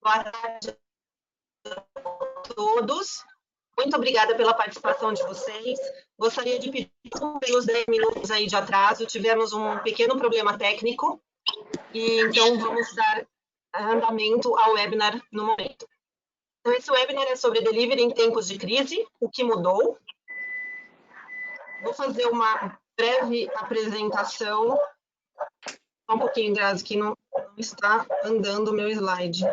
Boa tarde a todos. Muito obrigada pela participação de vocês. Gostaria de pedir pelos 10 minutos aí de atraso. Tivemos um pequeno problema técnico e então vamos dar andamento ao webinar no momento. Então, esse webinar é sobre delivery em tempos de crise, o que mudou. Vou fazer uma breve apresentação. Só um pouquinho, Grazi, que não está andando o meu slide.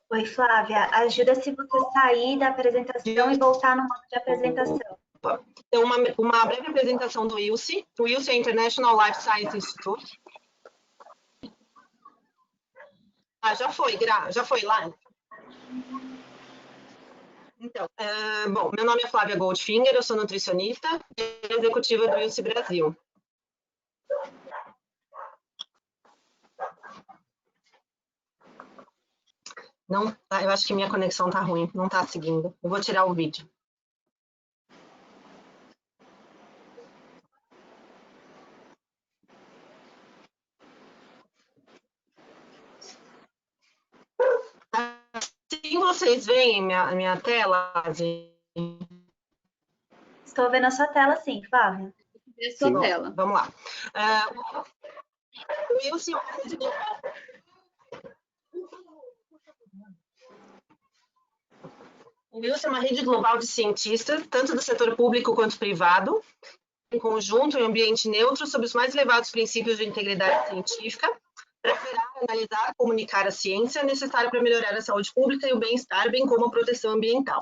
Oi, Flávia, ajuda se você sair da apresentação e voltar no modo de apresentação. Então, uma breve apresentação do ILSI. O ILSI é International Life Science Institute. Já foi lá? Então, bom, meu nome é Flávia Goldfinger, eu sou nutricionista e executiva do ILSI Brasil. Não, eu acho que minha conexão está ruim, não está seguindo. Eu vou tirar o vídeo. Assim vocês veem minha tela? Estou vendo a sua tela, sim, Flávia. Sim, tela. Vamos lá. O ILSI é uma rede global de cientistas, tanto do setor público quanto privado, em conjunto, em ambiente neutro, sob os mais elevados princípios de integridade científica, para gerar, analisar, comunicar a ciência necessária para melhorar a saúde pública e o bem-estar, bem como a proteção ambiental.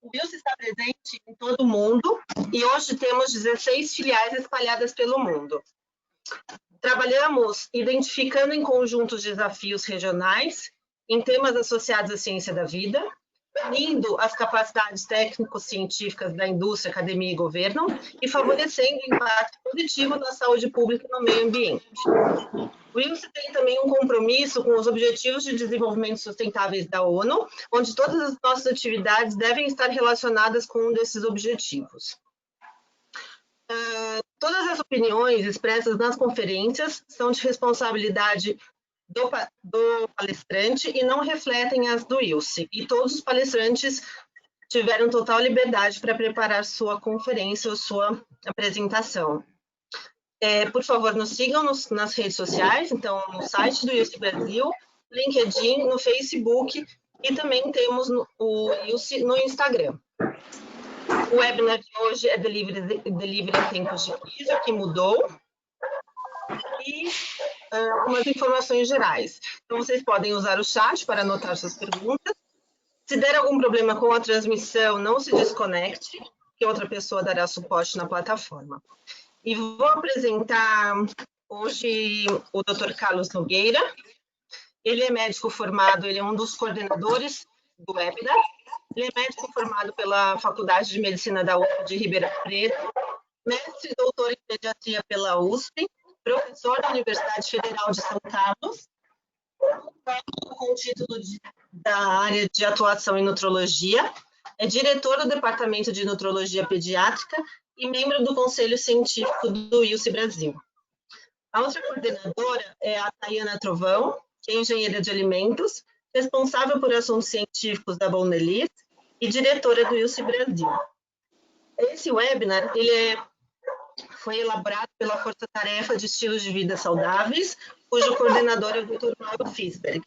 O ILSI está presente em todo o mundo e hoje temos 16 filiais espalhadas pelo mundo. Trabalhamos identificando em conjunto os desafios regionais em temas associados à ciência da vida, unindo as capacidades técnico-científicas da indústria, academia e governo e favorecendo o impacto positivo na saúde pública e no meio ambiente. O ILSI tem também um compromisso com os Objetivos de Desenvolvimento Sustentáveis da ONU, onde todas as nossas atividades devem estar relacionadas com um desses objetivos. Todas as opiniões expressas nas conferências são de responsabilidade do palestrante e não refletem as do ILSI. E todos os palestrantes tiveram total liberdade para preparar sua conferência ou sua apresentação. Por favor, nos sigam nas redes sociais, então no site do ILSI Brasil, LinkedIn, no Facebook e também temos o ILSI no Instagram. O webinar de hoje é Delivery em tempos de crise, o que mudou. E algumas informações gerais. Então, vocês podem usar o chat para anotar suas perguntas. Se der algum problema com a transmissão, não se desconecte, que outra pessoa dará suporte na plataforma. E vou apresentar hoje o Dr. Carlos Nogueira. Ele é médico formado, ele é um dos coordenadores do webinar. Ele é médico formado pela Faculdade de Medicina da USP de Ribeirão Preto, mestre e doutor em pediatria pela USP, professor da Universidade Federal de São Carlos, com o título da área de atuação em nutrologia, é diretor do Departamento de Nutrologia Pediátrica e membro do Conselho Científico do ILSI Brasil. A outra coordenadora é a Tayana Trovão, que é engenheira de alimentos, responsável por assuntos científicos da Bonellis e diretora do ILSI Brasil. Esse webinar foi elaborado pela Força Tarefa de Estilos de Vida Saudáveis, cujo coordenador é o Dr. Mauro Fisberg.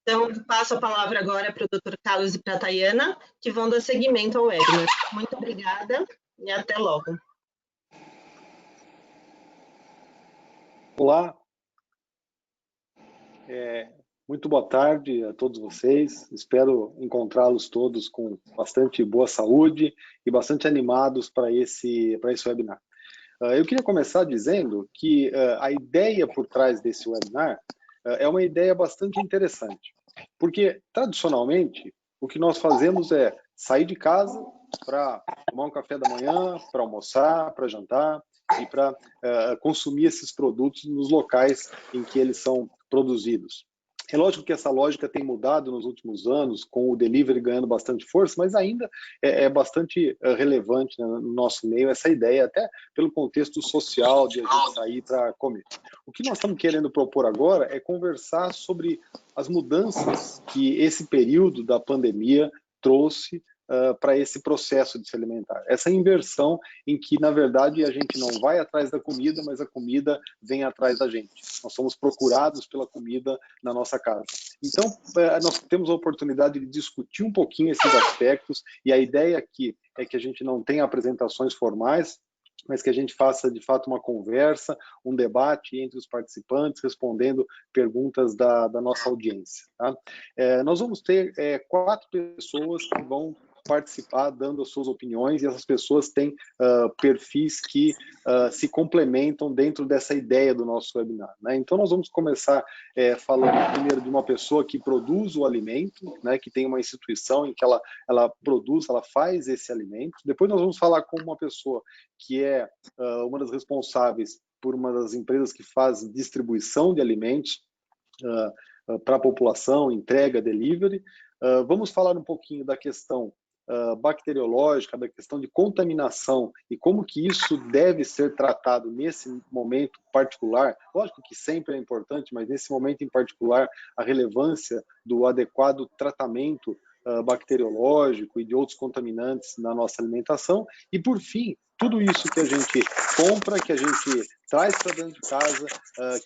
Então, passo a palavra agora para o Dr. Carlos e para a Tayana, que vão dar seguimento ao webinar. Muito obrigada e até logo. Olá, muito boa tarde a todos vocês. Espero encontrá-los todos com bastante boa saúde e bastante animados para esse webinar. Eu queria começar dizendo que a ideia por trás desse webinar é uma ideia bastante interessante, porque, tradicionalmente, o que nós fazemos é sair de casa para tomar um café da manhã, para almoçar, para jantar e para consumir esses produtos nos locais em que eles são produzidos. É lógico que essa lógica tem mudado nos últimos anos, com o delivery ganhando bastante força, mas ainda é bastante relevante, né, no nosso meio essa ideia, até pelo contexto social de a gente sair para comer. O que nós estamos querendo propor agora é conversar sobre as mudanças que esse período da pandemia trouxe para esse processo de se alimentar. Essa inversão em que, na verdade, a gente não vai atrás da comida, mas a comida vem atrás da gente. Nós somos procurados pela comida na nossa casa. Então, nós temos a oportunidade de discutir um pouquinho esses aspectos, e a ideia aqui é que a gente não tenha apresentações formais, mas que a gente faça, de fato, uma conversa, um debate entre os participantes, respondendo perguntas da nossa audiência. Tá? Nós vamos ter 4 pessoas que vão participar, dando as suas opiniões, e essas pessoas têm perfis que se complementam dentro dessa ideia do nosso webinar, né? Então, nós vamos começar falando primeiro de uma pessoa que produz o alimento, né, que tem uma instituição em que ela produz, ela faz esse alimento. Depois nós vamos falar com uma pessoa que é uma das responsáveis por uma das empresas que faz distribuição de alimentos para a população, entrega, delivery. Vamos falar um pouquinho da questão bacteriológica, da questão de contaminação e como que isso deve ser tratado nesse momento particular. Lógico que sempre é importante, mas nesse momento em particular, a relevância do adequado tratamento bacteriológico e de outros contaminantes na nossa alimentação. E, por fim, tudo isso que a gente compra, que a gente traz para dentro de casa,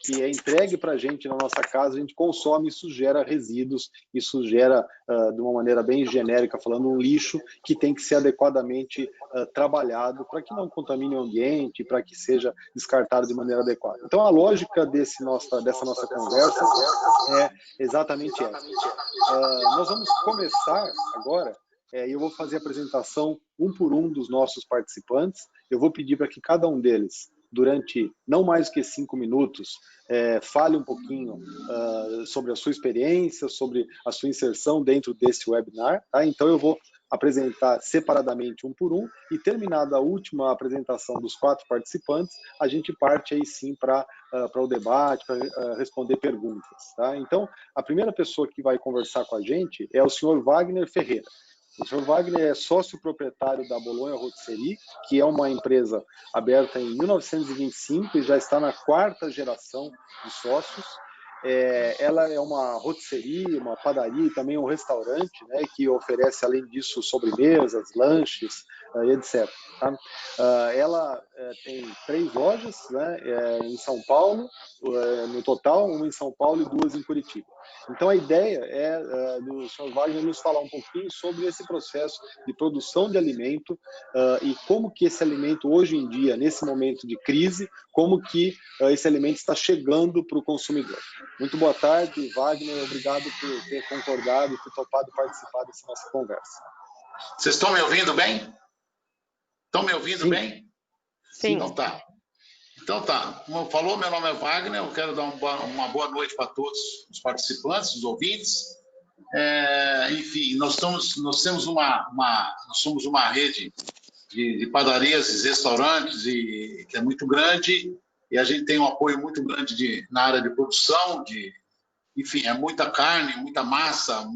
que é entregue para a gente na nossa casa, a gente consome, isso gera resíduos, isso gera, de uma maneira bem genérica, falando, um lixo que tem que ser adequadamente trabalhado para que não contamine o ambiente, para que seja descartado de maneira adequada. Então, a lógica dessa nossa conversa é exatamente essa. Nós vamos começar agora, e eu vou fazer a apresentação um por um dos nossos participantes. Eu vou pedir para que cada um deles, durante não mais que 5 minutos, fale um pouquinho sobre a sua experiência, sobre a sua inserção dentro desse webinar. Tá? Então, eu vou apresentar separadamente um por um, e terminada a última apresentação dos 4 participantes, a gente parte aí sim para o debate, para responder perguntas. Tá? Então, a primeira pessoa que vai conversar com a gente é o senhor Wagner Ferreira. O senhor Wagner é sócio proprietário da Bolonha Rotisserie, que é uma empresa aberta em 1925 e já está na 4ª geração de sócios. Ela é uma rotisserie, uma padaria e também um restaurante, né, que oferece, além disso, sobremesas, lanches, etc. Tá? Ela tem 3 lojas, né, em São Paulo, no total, uma em São Paulo e 2 em Curitiba. Então, a ideia é do Sr. Wagner nos falar um pouquinho sobre esse processo de produção de alimento e como que esse alimento, hoje em dia, nesse momento de crise, como que esse alimento está chegando para o consumidor. Muito boa tarde, Wagner. Obrigado por ter concordado e ter topado participar dessa nossa conversa. Vocês estão me ouvindo bem? Estão me ouvindo Sim. bem? Sim. Então tá. Como falou, meu nome é Wagner, eu quero dar uma boa noite para todos os participantes, os ouvintes. Enfim, nós somos uma rede de padarias e restaurantes que é muito grande, e a gente tem um apoio muito grande na área de produção, enfim, é muita carne, muita massa,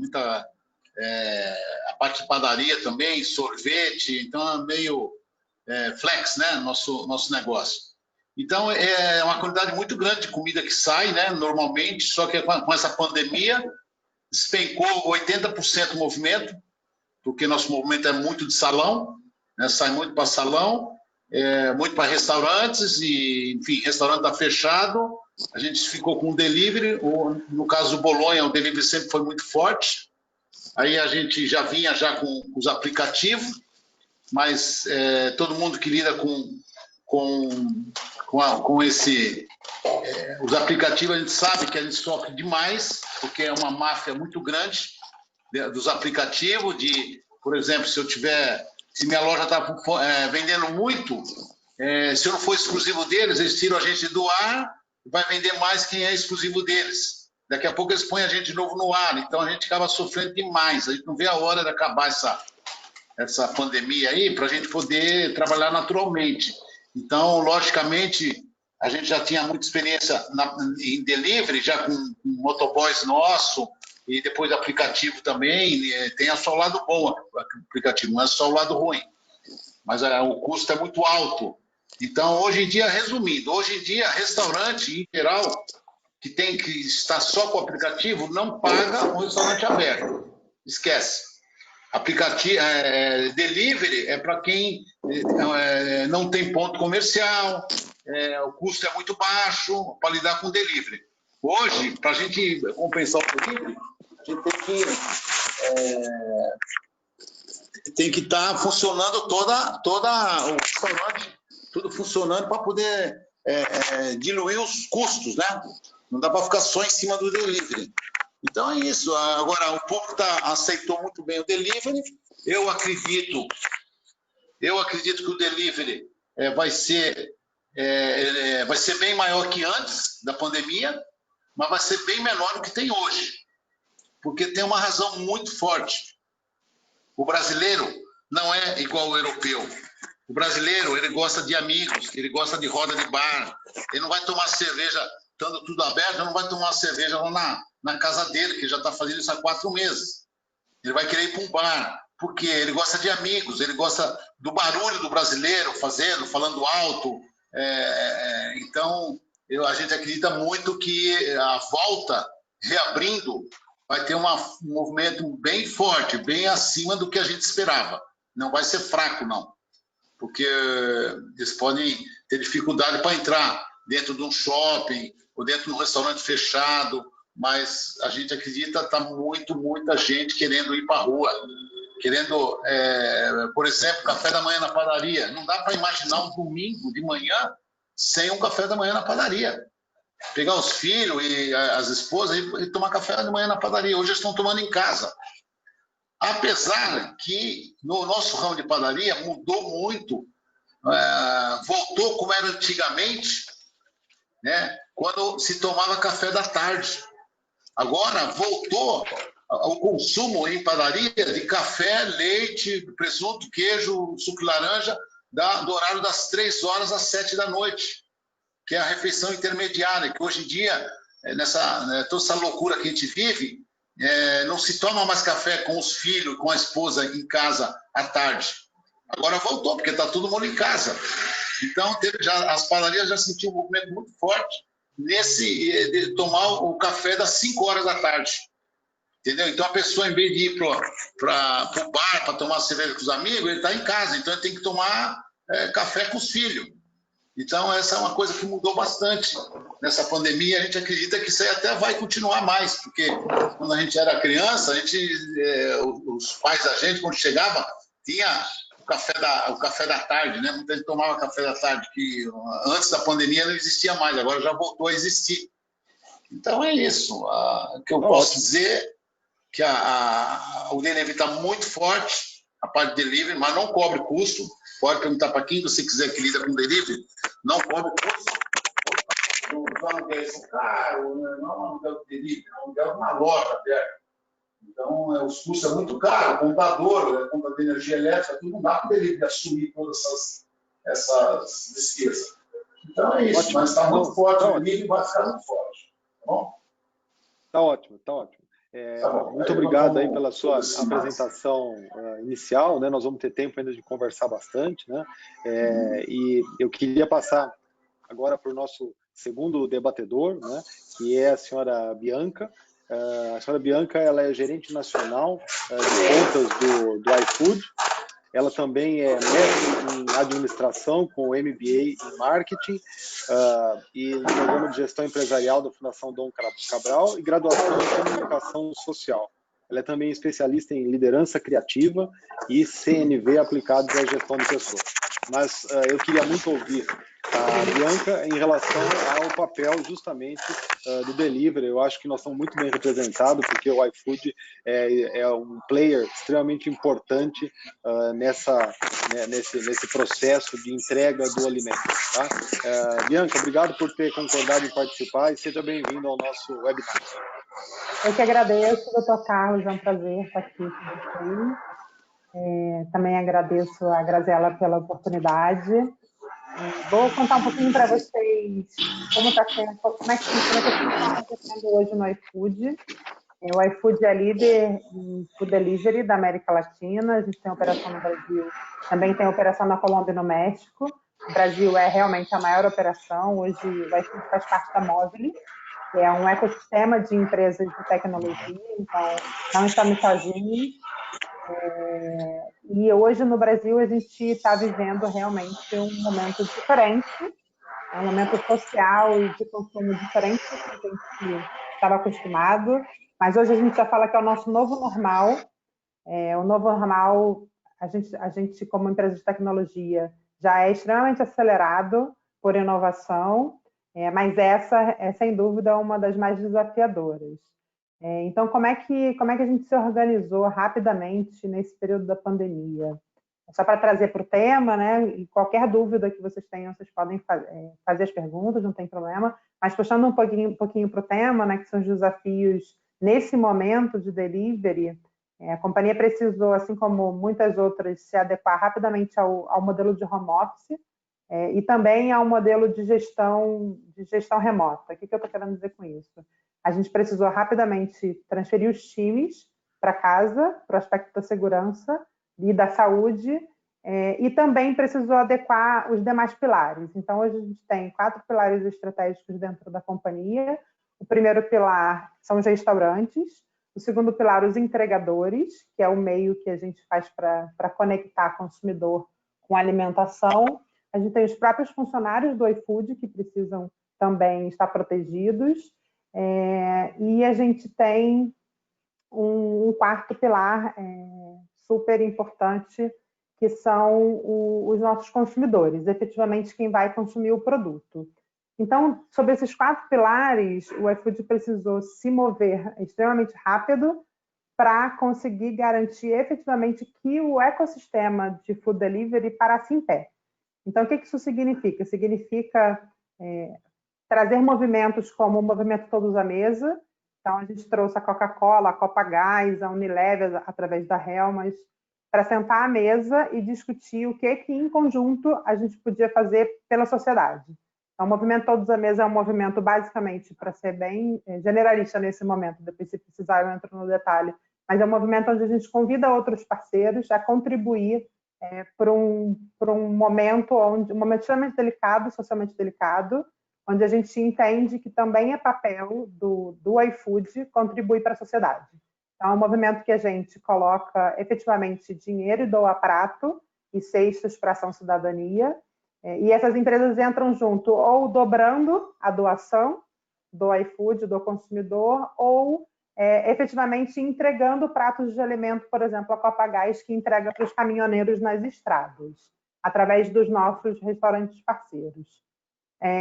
a parte de padaria também, sorvete, então é meio flex, né, nosso negócio. Então, é uma quantidade muito grande de comida que sai, né, normalmente, só que com essa pandemia, despencou 80% do movimento, porque nosso movimento é muito de salão, né, sai muito para salão, muito para restaurantes, e, enfim, restaurante está fechado, a gente ficou com o delivery, no caso do Bolonha, o delivery sempre foi muito forte, aí a gente já vinha com os aplicativos, mas todo mundo que lida com os aplicativos, a gente sabe que a gente sofre demais, porque é uma máfia muito grande dos aplicativos, por exemplo, se minha loja está vendendo muito, se eu não for exclusivo deles, eles tiram a gente do ar e vai vender mais quem é exclusivo deles. Daqui a pouco eles põem a gente de novo no ar, então a gente acaba sofrendo demais, a gente não vê a hora de acabar essa pandemia aí para a gente poder trabalhar naturalmente. Então, logicamente, a gente já tinha muita experiência em delivery, já com motoboys nosso, e depois aplicativo também. Tem só o lado bom o aplicativo, não é só o lado ruim. Mas o custo é muito alto. Então, hoje em dia, resumindo, hoje em dia, restaurante, em geral, que tem que estar só com o aplicativo, não paga um restaurante aberto. Esquece. Aplicativo, delivery é para quem não tem ponto comercial, o custo é muito baixo para lidar com delivery. Hoje, para a gente compensar o delivery, a gente tem que estar funcionando toda o restaurante, tudo funcionando para poder diluir os custos, né? Não dá para ficar só em cima do delivery. Então é isso. Agora, o público aceitou muito bem o delivery. Eu acredito que o delivery vai ser bem maior que antes da pandemia, mas vai ser bem menor do que tem hoje. Porque tem uma razão muito forte. O brasileiro não é igual ao europeu. O brasileiro, ele gosta de amigos, ele gosta de roda de bar. Ele não vai tomar cerveja, estando tudo aberto, ele não vai tomar cerveja lá na casa dele, que já está fazendo isso há 4 meses. Ele vai querer ir para um bar, porque ele gosta de amigos, ele gosta do barulho do brasileiro falando alto. Então, a gente acredita muito que a volta, reabrindo, vai ter um movimento bem forte, bem acima do que a gente esperava. Não vai ser fraco, não. Porque eles podem ter dificuldade para entrar dentro de um shopping ou dentro de um restaurante fechado, mas a gente acredita que está muita gente querendo ir para a rua, querendo, por exemplo, café da manhã na padaria. Não dá para imaginar um domingo de manhã sem um café da manhã na padaria. Pegar os filhos e as esposas e tomar café da manhã na padaria. Hoje eles estão tomando em casa. Apesar que no nosso ramo de padaria mudou muito, voltou como era antigamente, né, quando se tomava café da tarde. Agora voltou o consumo em padaria de café, leite, presunto, queijo, suco de laranja, do horário das 3 horas às 7 da noite, que é a refeição intermediária, que hoje em dia, toda essa loucura que a gente vive, não se toma mais café com os filhos, com a esposa em casa à tarde. Agora voltou, porque está todo mundo em casa. Então, as padarias já sentiram um movimento muito forte de tomar o café das 5 horas da tarde. Entendeu? Então, a pessoa, em vez de ir para o bar para tomar cerveja com os amigos, ele está em casa. Então, ele tem que tomar café com os filhos. Então, essa é uma coisa que mudou bastante nessa pandemia. A gente acredita que isso aí até vai continuar mais, porque quando a gente era criança, os pais da gente, quando chegava, tinha o café da tarde, né? Muita gente tomava café da tarde, que antes da pandemia não existia mais, agora já voltou a existir. Então, é isso. O que eu posso dizer que o delivery está muito forte, a parte de delivery, mas não cobre custo. Pode perguntar para quem você quiser que lida com delivery, não cobre custo. Não aluguel isso caro, não aluguel de delivery, não aluguel de uma loja perto. Então, os custos são muito caros, contador, conta de energia elétrica, tudo não dá para o delivery assumir todas essas despesas. Então, é isso, ótimo. Mas está muito forte, o delivery vai ficar muito forte. Tá bom? Está ótimo, está ótimo. Muito obrigado aí pela sua apresentação inicial, né? Nós vamos ter tempo ainda de conversar bastante, né? E eu queria passar agora para o nosso segundo debatedor, né? Que é a senhora Bianca. A senhora Bianca, ela é gerente nacional de contas do iFood. Ela também é mestre em administração com MBA em marketing e no programa de gestão empresarial da Fundação Dom Cabral e graduação em comunicação social. Ela é também especialista em liderança criativa e CNV aplicados à gestão de pessoas. Mas eu queria muito ouvir a Bianca em relação ao papel justamente do delivery. Eu acho que nós estamos muito bem representados, porque o iFood é um player extremamente importante nesse processo de entrega do alimento. Tá? Bianca, obrigado por ter concordado em participar e seja bem-vindo ao nosso webinar. Eu que agradeço, doutor Carlos, é um prazer estar aqui com vocês. Também agradeço a Graziela pela oportunidade. Vou contar um pouquinho para vocês como está sendo, como é que está acontecendo hoje no iFood. O iFood é líder em food delivery da América Latina. A gente tem operação no Brasil, também tem operação na Colômbia e no México. O Brasil é realmente a maior operação. Hoje o iFood faz parte da Movile, que é um ecossistema de empresas de tecnologia, então não estamos sozinhos. E hoje no Brasil a gente está vivendo realmente um momento diferente, um momento social e de consumo diferente do que a gente estava acostumado, mas hoje a gente já fala que é o nosso novo normal. O novo normal, a gente como empresa de tecnologia já é extremamente acelerado por inovação, mas essa é sem dúvida uma das mais desafiadoras. Então, como é que a gente se organizou rapidamente nesse período da pandemia? Só para trazer para o tema, né? E qualquer dúvida que vocês tenham, vocês podem fazer as perguntas, não tem problema. Mas puxando um pouquinho para o tema, né? Que são os desafios nesse momento de delivery, a companhia precisou, assim como muitas outras, se adequar rapidamente ao modelo de home office e também ao modelo de gestão remota. O que eu estou querendo dizer com isso? A gente precisou rapidamente transferir os times para casa, para o aspecto da segurança e da saúde, e também precisou adequar os demais pilares. Então, hoje a gente tem 4 pilares estratégicos dentro da companhia. O primeiro pilar são os restaurantes, o segundo pilar, os entregadores, que é o meio que a gente faz para conectar o consumidor com a alimentação. A gente tem os próprios funcionários do iFood, que precisam também estar protegidos. E a gente tem um quarto pilar super importante, que são os nossos consumidores, efetivamente quem vai consumir o produto. Então, sobre esses 4 pilares, o iFood precisou se mover extremamente rápido para conseguir garantir efetivamente que o ecossistema de food delivery parasse em pé. Então, o que isso significa? Significa trazer movimentos como o movimento Todos à Mesa. Então, a gente trouxe a Coca-Cola, a Copagás, a Unilever, através da Helmas, para sentar à mesa e discutir o que em conjunto a gente podia fazer pela sociedade. Então, o movimento Todos à Mesa é um movimento, basicamente, para ser bem generalista nesse momento, depois, se precisar, eu entro no detalhe, mas é um movimento onde a gente convida outros parceiros a contribuir para um momento extremamente delicado, socialmente delicado, onde a gente entende que também é papel do iFood contribuir para a sociedade. Então, é um movimento que a gente coloca efetivamente dinheiro e doa prato e cestas para ação cidadania, e essas empresas entram junto ou dobrando a doação do iFood, do consumidor, ou efetivamente entregando pratos de alimento, por exemplo, a Copagás, que entrega para os caminhoneiros nas estradas, através dos nossos restaurantes parceiros.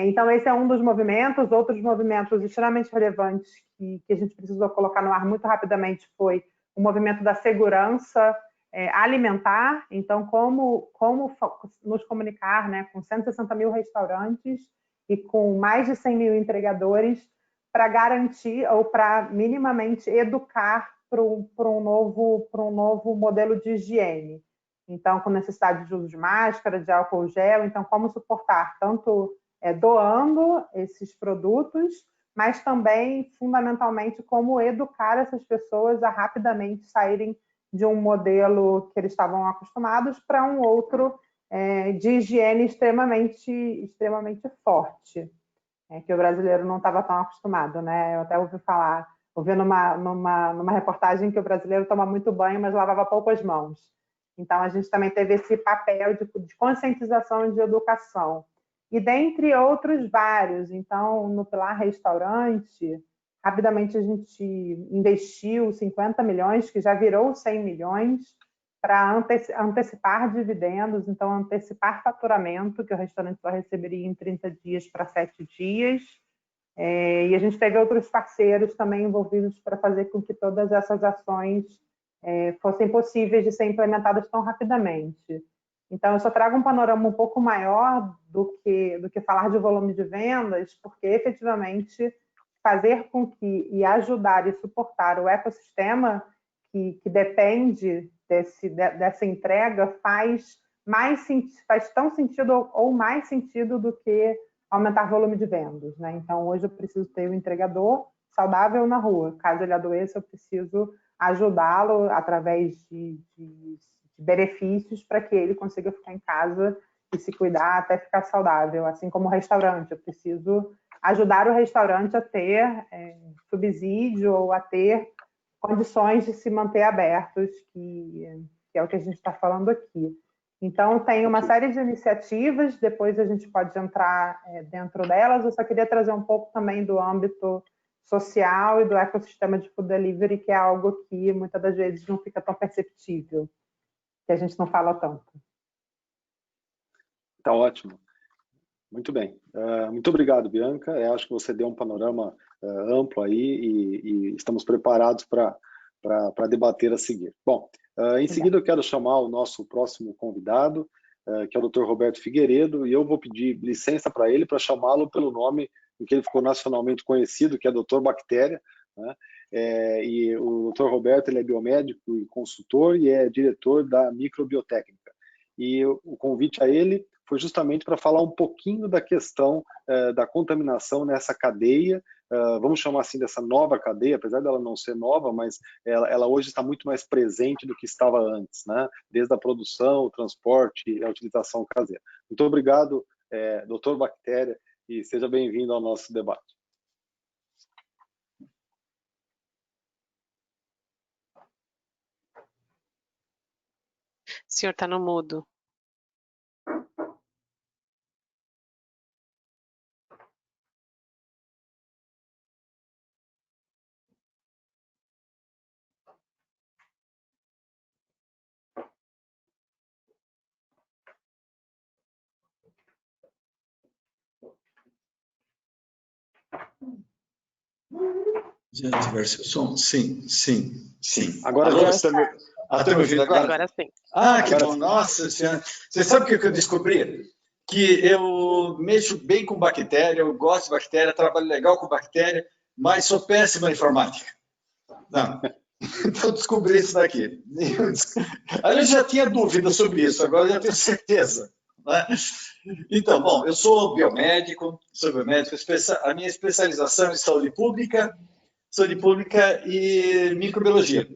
Então, esse é um dos movimentos. Outros movimentos extremamente relevantes que a gente precisou colocar no ar muito rapidamente foi o movimento da segurança alimentar. Então, como nos comunicar, né, com 160 mil restaurantes e com mais de 100 mil entregadores para garantir ou para minimamente educar para um novo modelo de higiene. Então, com necessidade de uso de máscara, de álcool gel. Então, como suportar tanto doando esses produtos, mas também, fundamentalmente, como educar essas pessoas a rapidamente saírem de um modelo que eles estavam acostumados para um outro de higiene extremamente forte, que o brasileiro não estava tão acostumado, né? Eu até ouvi numa reportagem que o brasileiro toma muito banho, mas lavava pouco as mãos. Então, a gente também teve esse papel de conscientização e de educação. E dentre outros vários. Então, no pilar restaurante, rapidamente a gente investiu 50 milhões, que já virou 100 milhões, para antecipar dividendos, então antecipar faturamento, que o restaurante só receberia em 30 dias para 7 dias. E a gente teve outros parceiros também envolvidos para fazer com que todas essas ações fossem possíveis de ser implementadas tão rapidamente. Então, eu só trago um panorama um pouco maior do que falar de volume de vendas, porque efetivamente fazer com que e ajudar e suportar o ecossistema que depende dessa entrega faz faz tão sentido ou mais sentido do que aumentar o volume de vendas, né? Então, hoje eu preciso ter um entregador saudável na rua. Caso ele adoeça, eu preciso ajudá-lo através de benefícios para que ele consiga ficar em casa e se cuidar até ficar saudável. Assim como o restaurante, eu preciso ajudar o restaurante a ter subsídio ou a ter condições de se manter abertos, que é o que a gente está falando aqui. Então, tem uma série de iniciativas, depois a gente pode entrar dentro delas. Eu só queria trazer um pouco também do âmbito social e do ecossistema de food delivery, que é algo que muitas das vezes não fica tão perceptível, que a gente não fala tanto. Tá ótimo. Muito bem. Muito obrigado, Bianca. Eu acho que você deu um panorama amplo aí e estamos preparados para debater a seguir. Bom, em seguida eu quero chamar o nosso próximo convidado, que é o Dr. Roberto Figueiredo, e eu vou pedir licença para ele para chamá-lo pelo nome em que ele ficou nacionalmente conhecido, que é Dr. Bactéria, né? E o Dr. Roberto, ele é biomédico e consultor e é diretor da Microbiotécnica. E o convite a ele foi justamente para falar um pouquinho da questão da contaminação nessa cadeia, vamos chamar assim dessa nova cadeia, apesar dela não ser nova, mas ela hoje está muito mais presente do que estava antes, né? Desde a produção, o transporte e a utilização caseira. Muito obrigado, Dr. Bactéria, e seja bem-vindo ao nosso debate. O senhor está no mudo. Já tiver seu som? Sim. Agora está me ouvindo agora? Agora sim. Que bom. Nossa Senhora. Você sabe o que eu descobri? Que eu mexo bem com bactéria, eu gosto de bactéria, trabalho legal com bactéria, mas sou péssimo na informática. Não. Então, descobri isso daqui. Aí eu já tinha dúvida sobre isso, agora eu já tenho certeza. Né? Então, bom, eu sou biomédico, a minha especialização é em saúde pública e microbiologia.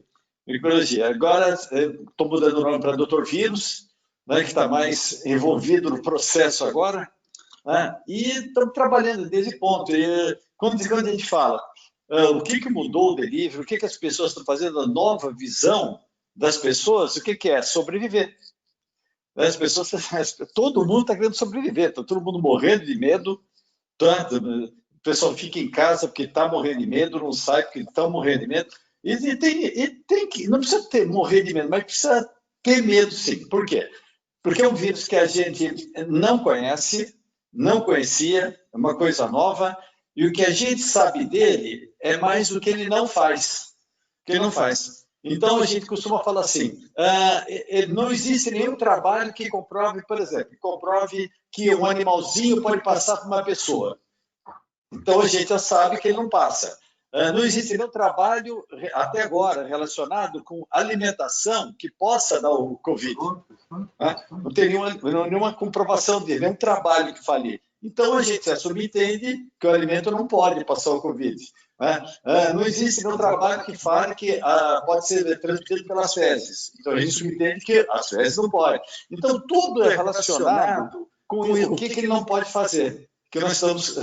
Agora, estou mudando o nome para Dr. Vírus, né, que está mais envolvido no processo agora, né, e estamos trabalhando desde esse ponto. E quando a gente fala o que mudou o delivery, o que as pessoas estão fazendo, a nova visão das pessoas, o que é? Sobreviver. As pessoas, todo mundo está querendo sobreviver, está todo mundo morrendo de medo, o pessoal fica em casa porque está morrendo de medo, não sai porque está morrendo de medo. E tem que, não precisa morrer de medo, mas precisa ter medo sim. Por quê? Porque é um vírus que a gente não conhece, não conhecia, é uma coisa nova, e o que a gente sabe dele é mais do que ele não faz. Então, a gente costuma falar assim, não existe nenhum trabalho que comprove, por exemplo, que um animalzinho pode passar para uma pessoa. Então, a gente já sabe que ele não passa. Não existe nenhum trabalho, até agora, relacionado com alimentação que possa dar o Covid. Não tem nenhuma comprovação dele, nenhum trabalho que fale. Então, a gente já subentende que o alimento não pode passar o Covid. Não existe nenhum trabalho que fale que pode ser transmitido pelas fezes. Então, a gente subentende que as fezes não podem. Então, tudo é relacionado com o que ele não pode fazer, que nós estamos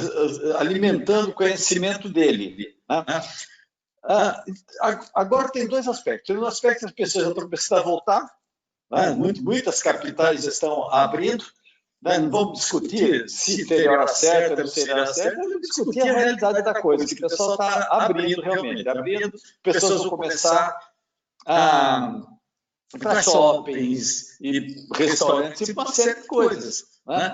alimentando o conhecimento dele. Agora tem dois aspectos. Tem um aspecto que as pessoas já estão precisando voltar, muitas capitais já estão abrindo, não vamos discutir se teria hora certa, não seria hora certa, vamos discutir a realidade da coisa, que o pessoal está abrindo realmente, pessoas vão começar para shoppings e restaurantes, uma série de coisas.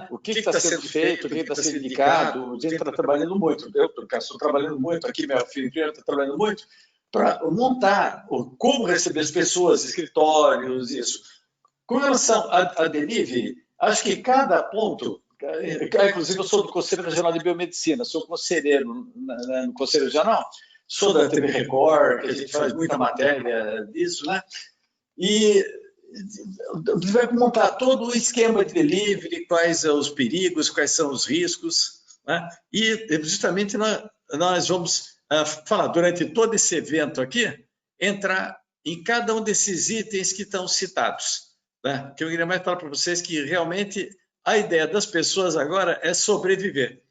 O que está sendo feito, o que está sendo indicado, a gente está trabalhando muito, eu estou trabalhando muito aqui, minha filha está trabalhando muito, para montar como receber as pessoas, escritórios, isso. Com relação a delivery, acho que cada ponto, inclusive eu sou do Conselho Regional de Biomedicina, sou conselheiro no Conselho Regional, sou da TV Record, que a gente faz muita matéria disso, né? E vai montar todo o esquema de delivery, quais são os perigos, quais são os riscos, né? E justamente nós vamos falar durante todo esse evento aqui, entrar em cada um desses itens que estão citados, né? Que eu queria mais falar para vocês que realmente a ideia das pessoas agora é sobreviver.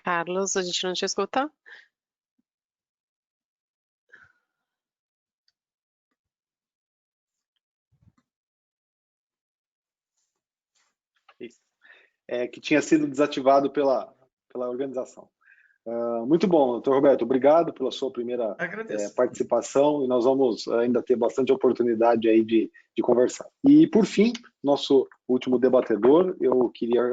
Carlos, a gente não te escuta? Que tinha sido desativado pela organização. Muito bom, doutor Roberto, obrigado pela sua primeira participação e nós vamos ainda ter bastante oportunidade aí de conversar. E, por fim, nosso último debatedor, eu queria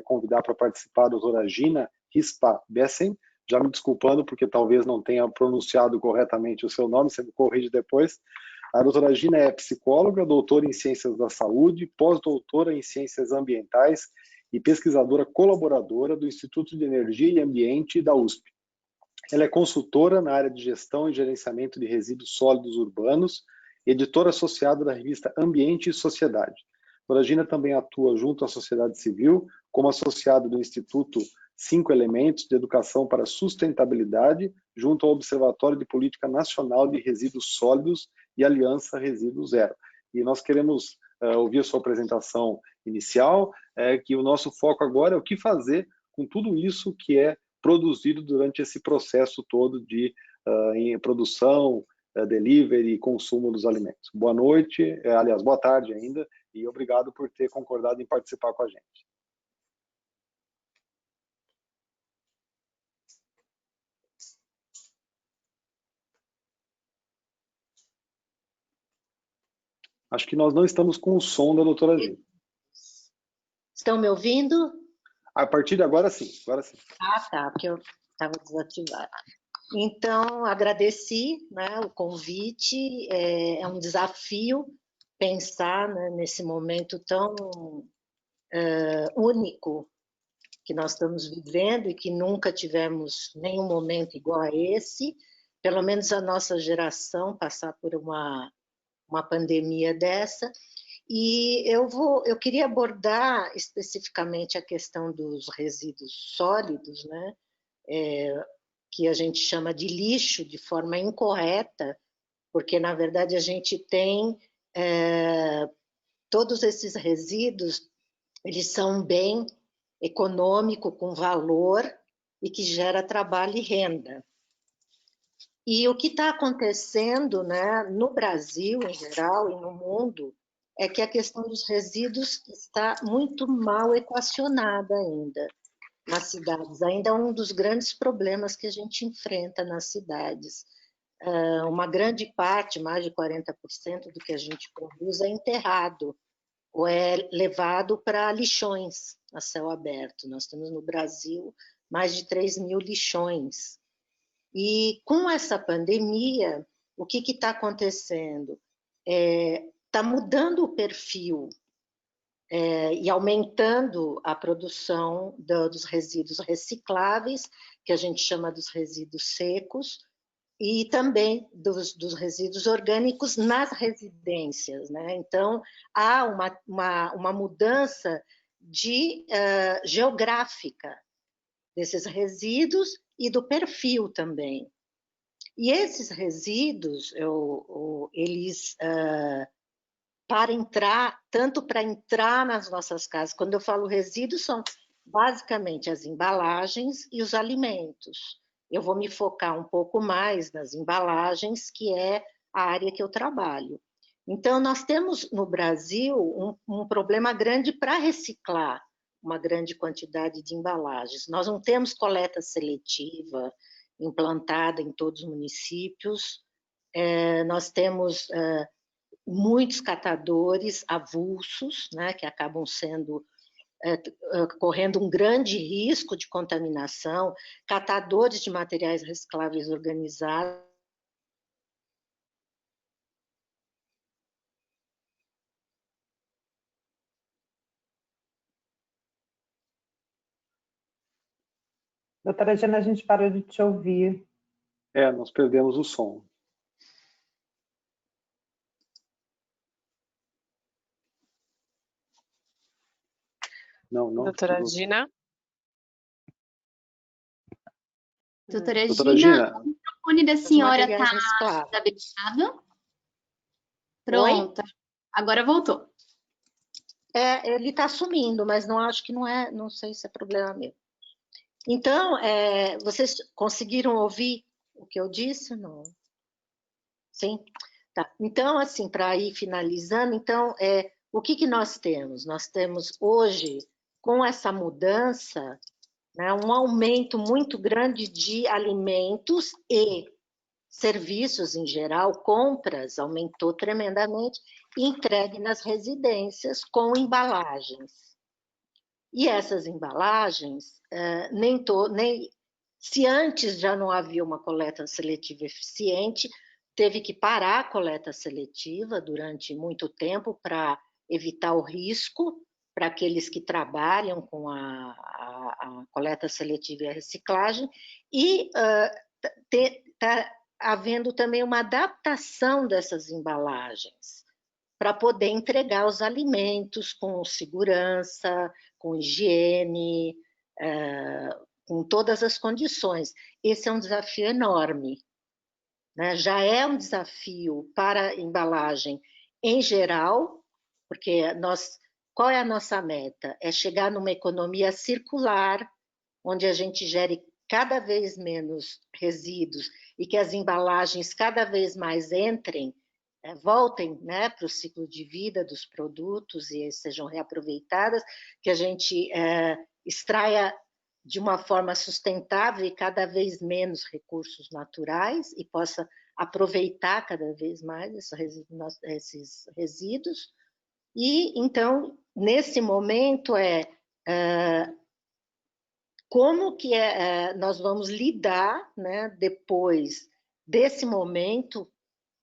convidar para participar a doutora Gina Rispa-Bessen, já me desculpando porque talvez não tenha pronunciado corretamente o seu nome, você me corrige depois. A doutora Gina é psicóloga, doutora em Ciências da Saúde, pós-doutora em Ciências Ambientais e pesquisadora colaboradora do Instituto de Energia e Ambiente da USP. Ela é consultora na área de gestão e gerenciamento de resíduos sólidos urbanos, editora associada da revista Ambiente e Sociedade. A doutora Gina também atua junto à sociedade civil, como associada do Instituto 5 Elementos de Educação para a Sustentabilidade, junto ao Observatório de Política Nacional de Resíduos Sólidos e Aliança Resíduo Zero. E nós queremos ouvir a sua apresentação inicial, que o nosso foco agora é o que fazer com tudo isso que é produzido durante esse processo todo de em produção, delivery e consumo dos alimentos. Boa noite, aliás, boa tarde ainda, e obrigado por ter concordado em participar com a gente. Acho que nós não estamos com o som da doutora Gina. Estão me ouvindo? A partir de agora, sim. Agora sim. Ah, tá, porque eu estava desativada. Então, agradeci, né, o convite. É um desafio pensar, né, nesse momento tão único que nós estamos vivendo e que nunca tivemos nenhum momento igual a esse. Pelo menos a nossa geração passar por uma pandemia dessa. E eu queria abordar especificamente a questão dos resíduos sólidos, né? Que a gente chama de lixo de forma incorreta, porque, na verdade, a gente tem todos esses resíduos, eles são um bem econômico com valor e que gera trabalho e renda. E o que está acontecendo, né, no Brasil, em geral, e no mundo, é que a questão dos resíduos está muito mal equacionada ainda nas cidades. Ainda é um dos grandes problemas que a gente enfrenta nas cidades. Uma grande parte, mais de 40% do que a gente produz é enterrado ou é levado para lixões a céu aberto. Nós temos no Brasil mais de 3.000 lixões. E com essa pandemia, o que está acontecendo? Está mudando o perfil e aumentando a produção dos resíduos recicláveis, que a gente chama dos resíduos secos, e também dos resíduos orgânicos nas residências, né? Então, há uma mudança geográfica desses resíduos e do perfil também. E esses resíduos, eles, tanto para entrar nas nossas casas, quando eu falo resíduos, são basicamente as embalagens e os alimentos. Eu vou me focar um pouco mais nas embalagens, que é a área que eu trabalho. Então, nós temos no Brasil um problema grande para reciclar uma grande quantidade de embalagens. Nós não temos coleta seletiva implantada em todos os municípios, nós temos muitos catadores avulsos, né, que acabam correndo um grande risco de contaminação, catadores de materiais recicláveis organizados. Doutora Gina, a gente parou de te ouvir. Nós perdemos o som. Não. Doutora Gina? Doutora Doutora Gina, Gina, o microfone da senhora está desabilitado? Pronto, agora voltou. Ele está sumindo, mas não sei se é problema meu. Então, vocês conseguiram ouvir o que eu disse? Não? Sim? Tá. Então, assim, para ir finalizando, então, o que nós temos? Nós temos hoje, com essa mudança, né, um aumento muito grande de alimentos e serviços em geral, compras aumentou tremendamente, entregue nas residências com embalagens. E essas embalagens, se antes já não havia uma coleta seletiva eficiente, teve que parar a coleta seletiva durante muito tempo para evitar o risco para aqueles que trabalham com a coleta seletiva e a reciclagem, e está havendo também uma adaptação dessas embalagens para poder entregar os alimentos com segurança, com higiene, com todas as condições. Esse é um desafio enorme, né? Já é um desafio para a embalagem em geral, porque qual é a nossa meta? É chegar numa economia circular, onde a gente gere cada vez menos resíduos e que as embalagens cada vez mais voltem, né, para o ciclo de vida dos produtos e sejam reaproveitadas, que a gente extraia de uma forma sustentável e cada vez menos recursos naturais e possa aproveitar cada vez mais esses resíduos. E, então, nesse momento, como que nós vamos lidar, né, depois desse momento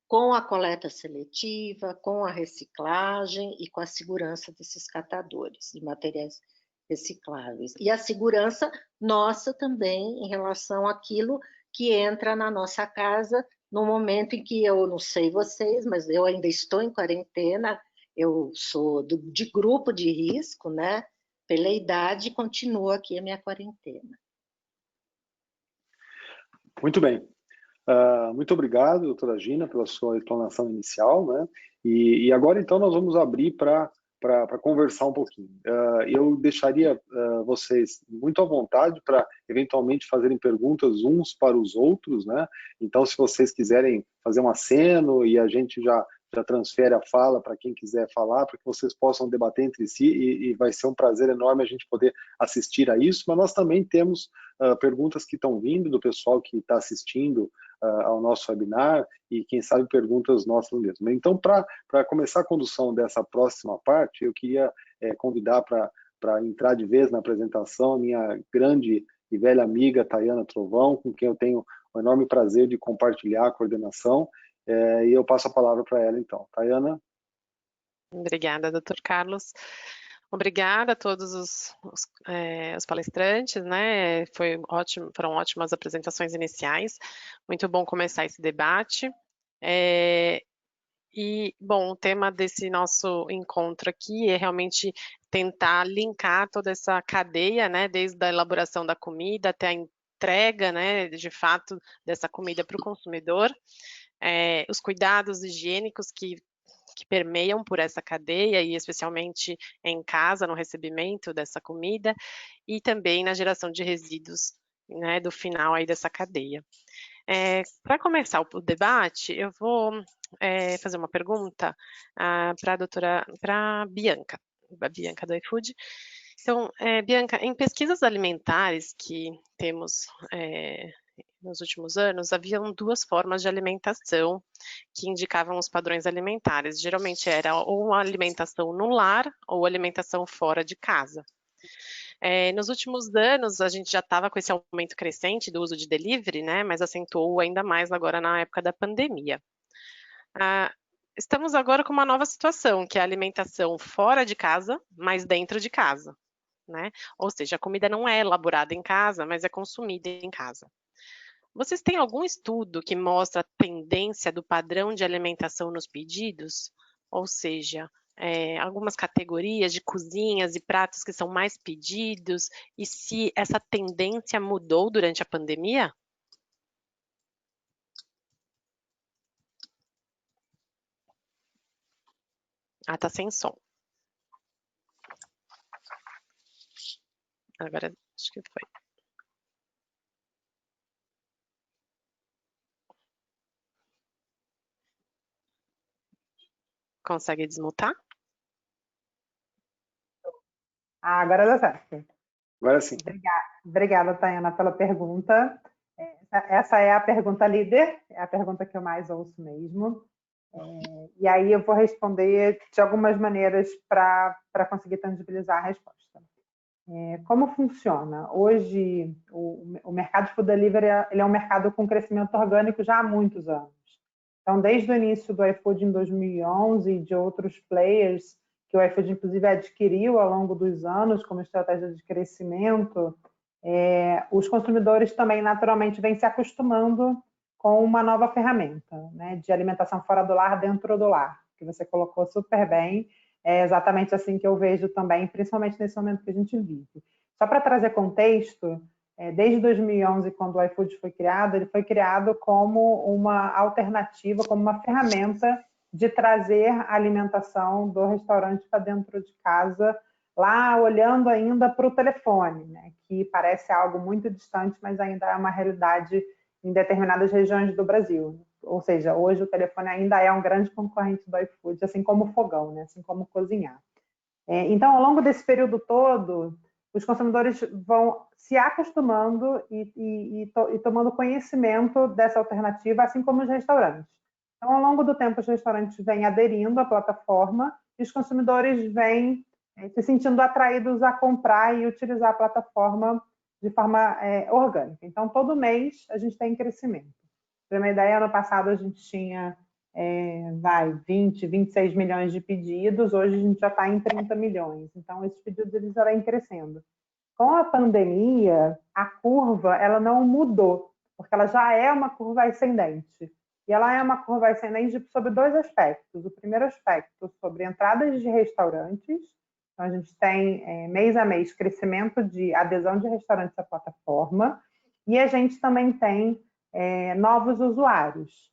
com a coleta seletiva, com a reciclagem e com a segurança desses catadores de materiais recicláveis. E a segurança nossa também em relação àquilo que entra na nossa casa no momento em que eu não sei vocês, mas eu ainda estou em quarentena, eu sou de grupo de risco, né? Pela idade, continuo aqui a minha quarentena. Muito bem. Muito obrigado, doutora Gina, pela sua explanação inicial, né? E agora, então, nós vamos abrir para conversar um pouquinho. Eu deixaria vocês muito à vontade para, eventualmente, fazerem perguntas uns para os outros, né? Então, se vocês quiserem fazer um aceno e a gente já transfere a fala para quem quiser falar, para que vocês possam debater entre si e vai ser um prazer enorme a gente poder assistir a isso, mas nós também temos perguntas que estão vindo do pessoal que está assistindo ao nosso webinar e, quem sabe, perguntas nossas mesmo. Então, para começar a condução dessa próxima parte, eu queria convidar para entrar de vez na apresentação a minha grande e velha amiga Tayana Trovão, com quem eu tenho o enorme prazer de compartilhar a coordenação, e eu passo a palavra para ela, então. Tayana? Obrigada, doutor Carlos. Obrigada a todos os palestrantes, né? Foram ótimas apresentações iniciais. Muito bom começar esse debate. Bom, o tema desse nosso encontro aqui é realmente tentar linkar toda essa cadeia, né? Desde a elaboração da comida até a entrega, né? De fato, dessa comida para o consumidor. Os cuidados higiênicos que permeiam por essa cadeia e especialmente em casa, no recebimento dessa comida e também na geração de resíduos, né, do final aí dessa cadeia. Para começar o debate, eu vou fazer uma pergunta para a Bianca do iFood. Então, Bianca, em pesquisas alimentares que temos nos últimos anos, haviam duas formas de alimentação que indicavam os padrões alimentares. Geralmente era ou uma alimentação no lar ou alimentação fora de casa. Nos últimos anos, a gente já estava com esse aumento crescente do uso de delivery, né? Mas acentuou ainda mais agora na época da pandemia. Estamos agora com uma nova situação, que é a alimentação fora de casa, mas dentro de casa. né? Ou seja, a comida não é elaborada em casa, mas é consumida em casa. Vocês têm algum estudo que mostra a tendência do padrão de alimentação nos pedidos? Ou seja, algumas categorias de cozinhas e pratos que são mais pedidos, e se essa tendência mudou durante a pandemia? Ah, tá sem som. Agora acho que foi. Consegue desmutar? Ah, agora dá certo. Agora sim. Obrigada, Tayana, pela pergunta. Essa é a pergunta líder, é a pergunta que eu mais ouço mesmo. E aí eu vou responder de algumas maneiras para conseguir tangibilizar a resposta. Como funciona? Hoje, o mercado de food delivery ele é um mercado com crescimento orgânico já há muitos anos. Então, desde o início do iFood em 2011 e de outros players que o iFood, inclusive, adquiriu ao longo dos anos como estratégia de crescimento, os consumidores também, naturalmente, vêm se acostumando com uma nova ferramenta, né, de alimentação fora do lar, dentro do lar, que você colocou super bem. É exatamente assim que eu vejo também, principalmente nesse momento que a gente vive. Só para trazer contexto, desde 2011, quando o iFood foi criado, ele foi criado como uma alternativa, como uma ferramenta de trazer a alimentação do restaurante para dentro de casa, lá olhando ainda para o telefone, né, que parece algo muito distante, mas ainda é uma realidade em determinadas regiões do Brasil. Ou seja, hoje o telefone ainda é um grande concorrente do iFood, assim como o fogão, né? Assim como cozinhar. Então, ao longo desse período todo, os consumidores vão se acostumando e tomando conhecimento dessa alternativa, assim como os restaurantes. Então, ao longo do tempo, os restaurantes vêm aderindo à plataforma e os consumidores vêm se sentindo atraídos a comprar e utilizar a plataforma de forma orgânica. Então, todo mês a gente tem crescimento. Para uma ideia, ano passado a gente tinha 20, 26 milhões de pedidos, hoje a gente já está em 30 milhões. Então, esses pedidos eles vêm crescendo. Com a pandemia, a curva ela não mudou, porque ela já é uma curva ascendente. E ela é uma curva ascendente sobre dois aspectos. O primeiro aspecto sobre entradas de restaurantes. Então, a gente tem, mês a mês, crescimento de adesão de restaurantes à plataforma. E a gente também tem novos usuários.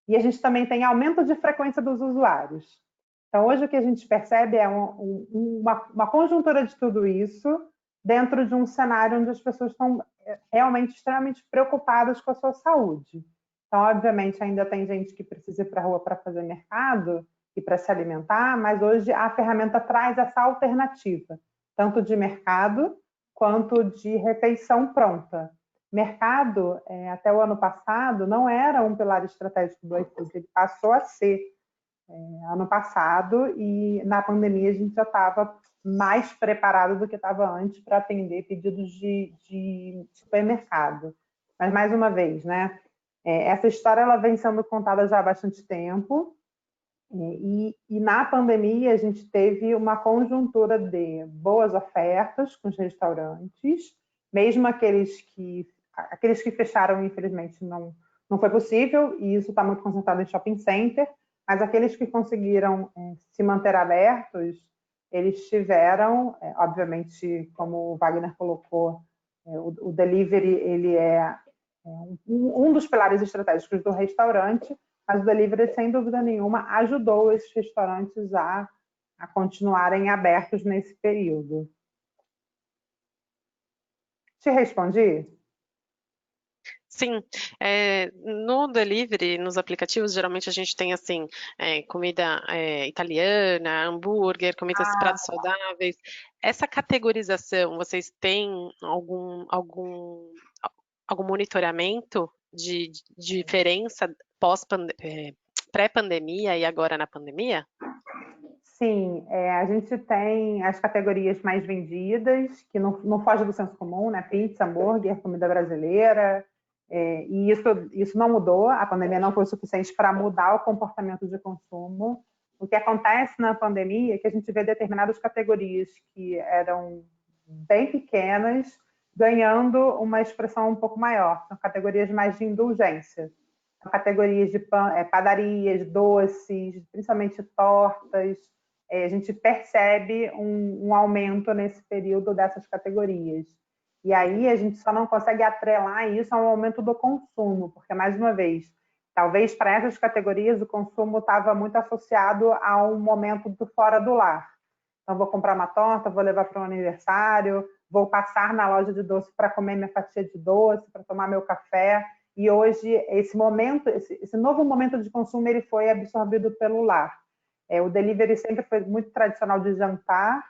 E a gente também tem aumento de frequência dos usuários. Então, hoje o que a gente percebe é uma conjuntura de tudo isso dentro de um cenário onde as pessoas estão realmente extremamente preocupadas com a sua saúde. Então, obviamente, ainda tem gente que precisa ir para a rua para fazer mercado e para se alimentar, mas hoje a ferramenta traz essa alternativa, tanto de mercado quanto de refeição pronta. Mercado, até o ano passado, não era um pilar estratégico do iFood, ele passou a ser ano passado, e na pandemia a gente já estava mais preparado do que estava antes para atender pedidos de supermercado. Mas, mais uma vez, né, essa história ela vem sendo contada já há bastante tempo, e na pandemia a gente teve uma conjuntura de boas ofertas com os restaurantes, mesmo aqueles que fecharam, infelizmente, não foi possível, e isso está muito concentrado em shopping center, mas aqueles que conseguiram se manter abertos, eles tiveram, obviamente, como o Wagner colocou, o delivery ele é um dos pilares estratégicos do restaurante, mas o delivery, sem dúvida nenhuma, ajudou esses restaurantes a continuarem abertos nesse período. Te respondi? Sim, no delivery, nos aplicativos, geralmente a gente tem assim, comida italiana, hambúrguer, comidas pratos saudáveis. Essa categorização, vocês têm algum monitoramento de diferença pré-pandemia e agora na pandemia? Sim, a gente tem as categorias mais vendidas, que não foge do senso comum, né? Pizza, hambúrguer, comida brasileira, e isso não mudou, a pandemia não foi suficiente para mudar o comportamento de consumo. O que acontece na pandemia é que a gente vê determinadas categorias que eram bem pequenas, ganhando uma expressão um pouco maior. São categorias mais de indulgência. São categorias de padarias, doces, principalmente tortas. A gente percebe um aumento nesse período dessas categorias. E aí a gente só não consegue atrelar isso ao aumento do consumo, porque, mais uma vez, talvez para essas categorias o consumo estava muito associado a um momento do fora do lar. Então, vou comprar uma torta, vou levar para um aniversário, vou passar na loja de doce para comer minha fatia de doce, para tomar meu café. E hoje, esse novo momento de consumo, ele foi absorvido pelo lar. O delivery sempre foi muito tradicional de jantar.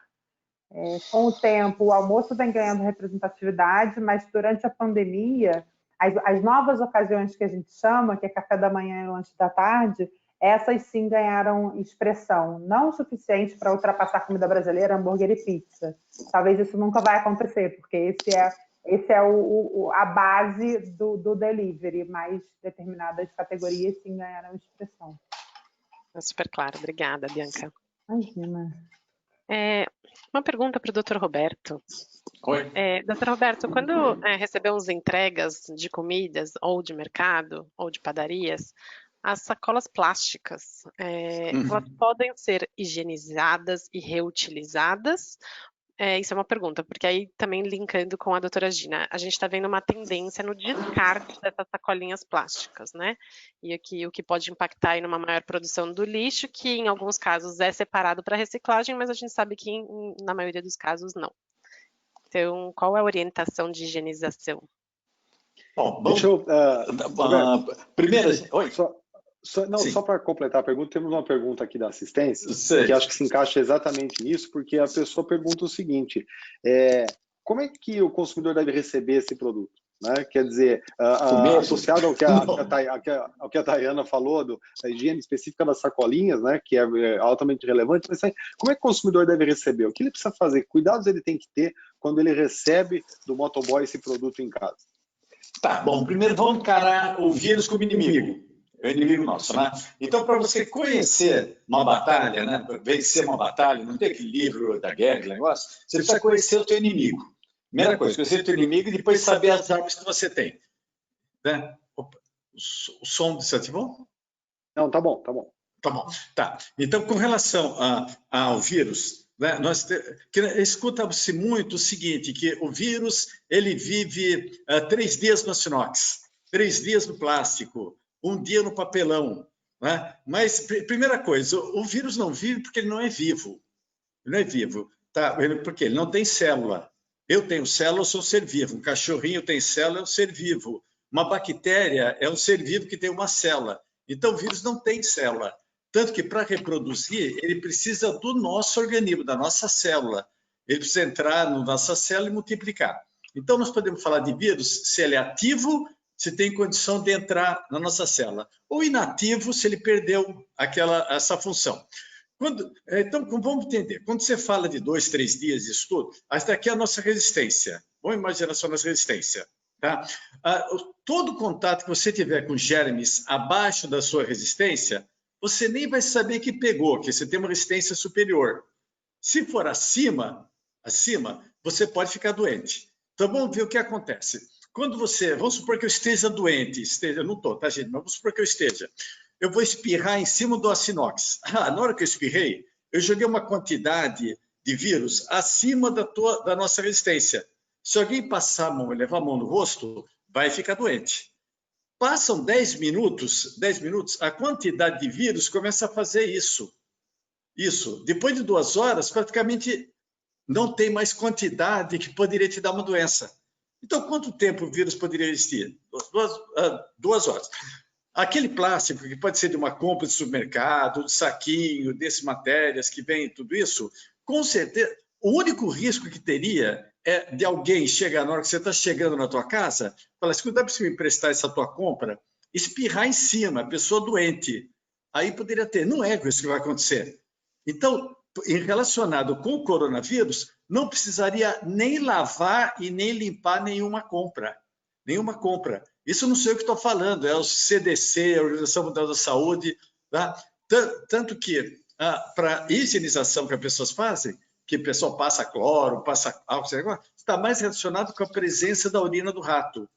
Com o tempo, o almoço vem ganhando representatividade, mas durante a pandemia, as novas ocasiões que a gente chama, que é café da manhã e lanche da tarde, essas sim ganharam expressão, não o suficiente para ultrapassar a comida brasileira, hambúrguer e pizza. Talvez isso nunca vai acontecer, porque esse é a base do delivery, mas determinadas categorias sim ganharam expressão. É super claro, obrigada, Bianca. Imagina. Uma pergunta para o Dr. Roberto. Oi. Dr. Roberto, quando recebemos entregas de comidas, ou de mercado, ou de padarias, as sacolas plásticas, elas podem ser higienizadas e reutilizadas? Isso é uma pergunta, porque aí também linkando com a doutora Gina, a gente está vendo uma tendência no descarte dessas sacolinhas plásticas, né? E aqui o que pode impactar aí numa maior produção do lixo, que em alguns casos é separado para reciclagem, mas a gente sabe que na maioria dos casos não. Então, qual é a orientação de higienização? Bom, deixa eu... primeiro... Oi. Só para completar a pergunta, temos uma pergunta aqui da assistência, que acho que se encaixa exatamente nisso, porque a pessoa pergunta o seguinte, como é que o consumidor deve receber esse produto? Né? Quer dizer, associado ao que a Tayana falou, da higiene específica das sacolinhas, né? Que é altamente relevante, mas como é que o consumidor deve receber? O que ele precisa fazer? Que cuidados ele tem que ter quando ele recebe do motoboy esse produto em casa? Tá, bom, primeiro vamos encarar o vírus como inimigo. É o inimigo nosso, né? Então, para você conhecer uma batalha, né? Vencer uma batalha, não tem aquele livro da guerra, aquele negócio, você precisa conhecer o teu inimigo. Primeira coisa, conhecer o teu inimigo e depois saber as armas que você tem. Né? Opa, o som desativou? Não, tá bom, tá bom. Tá bom, tá. Então, com relação ao vírus, né, escuta-se muito o seguinte, que o vírus ele vive 3 dias no inox, 3 dias no plástico, 1 dia no papelão. Né? Mas, primeira coisa, o vírus não vive porque ele não é vivo. Ele não é vivo, tá? Porque ele não tem célula. Eu tenho célula, eu sou um ser vivo. Um cachorrinho tem célula, é um ser vivo. Uma bactéria é um ser vivo que tem uma célula. Então, o vírus não tem célula. Tanto que, para reproduzir, ele precisa do nosso organismo, da nossa célula. Ele precisa entrar na nossa célula e multiplicar. Então, nós podemos falar de vírus se ele é ativo, se tem condição de entrar na nossa célula. Ou inativo, se ele perdeu essa função. Então, vamos entender. Quando você fala de 2, 3 dias de estudo, esta aqui é a nossa resistência. Vamos imaginar só a nossa resistência. Tá? Todo contato que você tiver com germes abaixo da sua resistência, você nem vai saber que pegou, que você tem uma resistência superior. Se for acima, você pode ficar doente. Então, vamos ver o que acontece. Vamos supor que eu esteja doente, eu não estou, tá, gente? Mas vamos supor que eu esteja. Eu vou espirrar em cima do açinox. Na hora que eu espirrei, eu joguei uma quantidade de vírus acima da nossa resistência. Se alguém passar a mão e levar a mão no rosto, vai ficar doente. Passam 10 minutos, a quantidade de vírus começa a fazer isso. Depois de 2 horas, praticamente não tem mais quantidade que poderia te dar uma doença. Então, quanto tempo o vírus poderia existir? 2 horas. Aquele plástico, que pode ser de uma compra de supermercado, de saquinho, dessas matérias que vem tudo isso, com certeza, o único risco que teria é de alguém chegar na hora que você está chegando na tua casa, falar, escuta, dá para você me emprestar essa tua compra? Espirrar em cima, a pessoa doente. Aí poderia ter, não é isso que vai acontecer. Então, relacionado com o coronavírus, não precisaria nem lavar e nem limpar nenhuma compra. Isso não sei o que estou falando, é o CDC, a Organização Mundial da Saúde, tá? Tanto que, para a higienização que as pessoas fazem, que o pessoal passa cloro, passa álcool, está mais relacionado com a presença da urina do rato,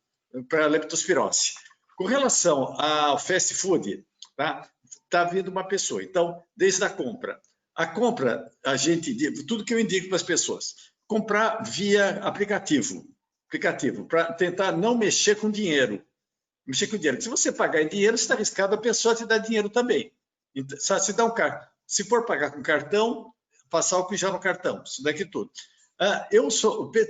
para a leptospirose. Com relação ao fast food, tá vindo uma pessoa. Então, desde a compra, tudo que eu indico para as pessoas, comprar via aplicativo, para tentar não mexer com dinheiro. Se você pagar em dinheiro, você está arriscado a pessoa te dar dinheiro também. Então, se for pagar com cartão, passar álcool já no cartão, isso daqui tudo.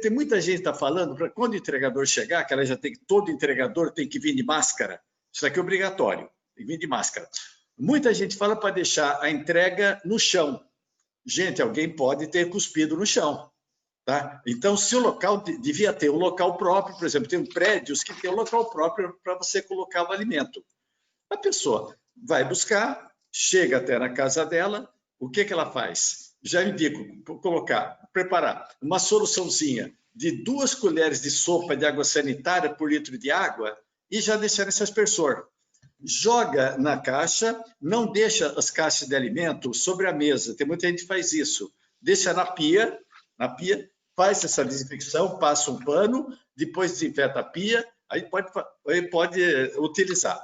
Tem muita gente que está falando para quando o entregador chegar, que ela já tem, todo entregador tem que vir de máscara. Isso daqui é obrigatório, tem que vir de máscara. Muita gente fala para deixar a entrega no chão. Gente, alguém pode ter cuspido no chão. Tá? Então, se o local devia ter um local próprio, por exemplo, tem prédios que tem um local próprio para você colocar o alimento. A pessoa vai buscar, chega até na casa dela, o que ela faz? Já indico preparar uma soluçãozinha de 2 colheres de sopa de água sanitária por litro de água e já deixar nesse aspersor. Joga na caixa, não deixa as caixas de alimento sobre a mesa, tem muita gente que faz isso. Deixa na pia, faz essa desinfecção, passa um pano, depois desinfeta a pia, aí pode utilizar.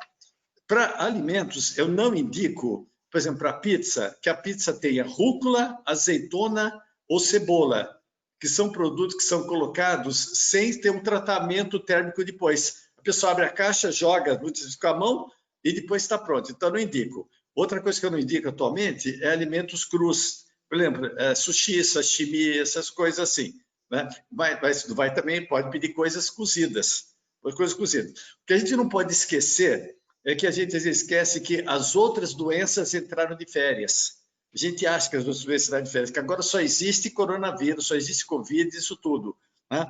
Para alimentos, eu não indico, por exemplo, para pizza, que a pizza tenha rúcula, azeitona ou cebola, que são produtos que são colocados sem ter um tratamento térmico depois. A pessoa abre a caixa, joga com a mão e depois está pronto. Então, não indico. Outra coisa que eu não indico atualmente é alimentos crus. Por exemplo, sushi, sashimi, essas coisas assim. Né? Vai também, pode pedir coisas cozidas. O que a gente não pode esquecer é que a gente às vezes esquece que as outras doenças entraram de férias. A gente acha que as outras doenças entraram de férias, que agora só existe coronavírus, só existe Covid, isso tudo. Né?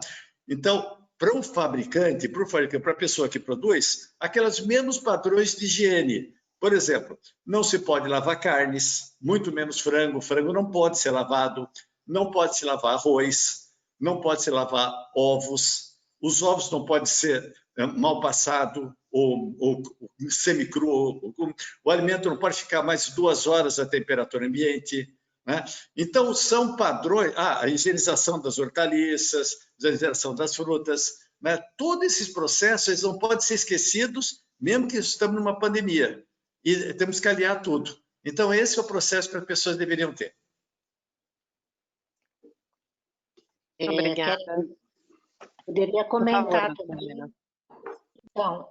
Então, para o fabricante, para a pessoa que produz, aqueles mesmos padrões de higiene. Por exemplo, não se pode lavar carnes, muito menos frango. Frango não pode ser lavado, não pode se lavar arroz, não pode se lavar ovos. Os ovos não podem ser mal passado ou semi-cru. O alimento não pode ficar mais de 2 horas à temperatura ambiente. Né? Então, são padrões. A higienização das hortaliças, a higienização das frutas. Né? Todos esses processos eles não podem ser esquecidos, mesmo que estamos numa pandemia. E temos que aliar tudo. Então, esse é o processo que as pessoas deveriam ter. Obrigada. Poderia comentar favor, também. Helena. Então,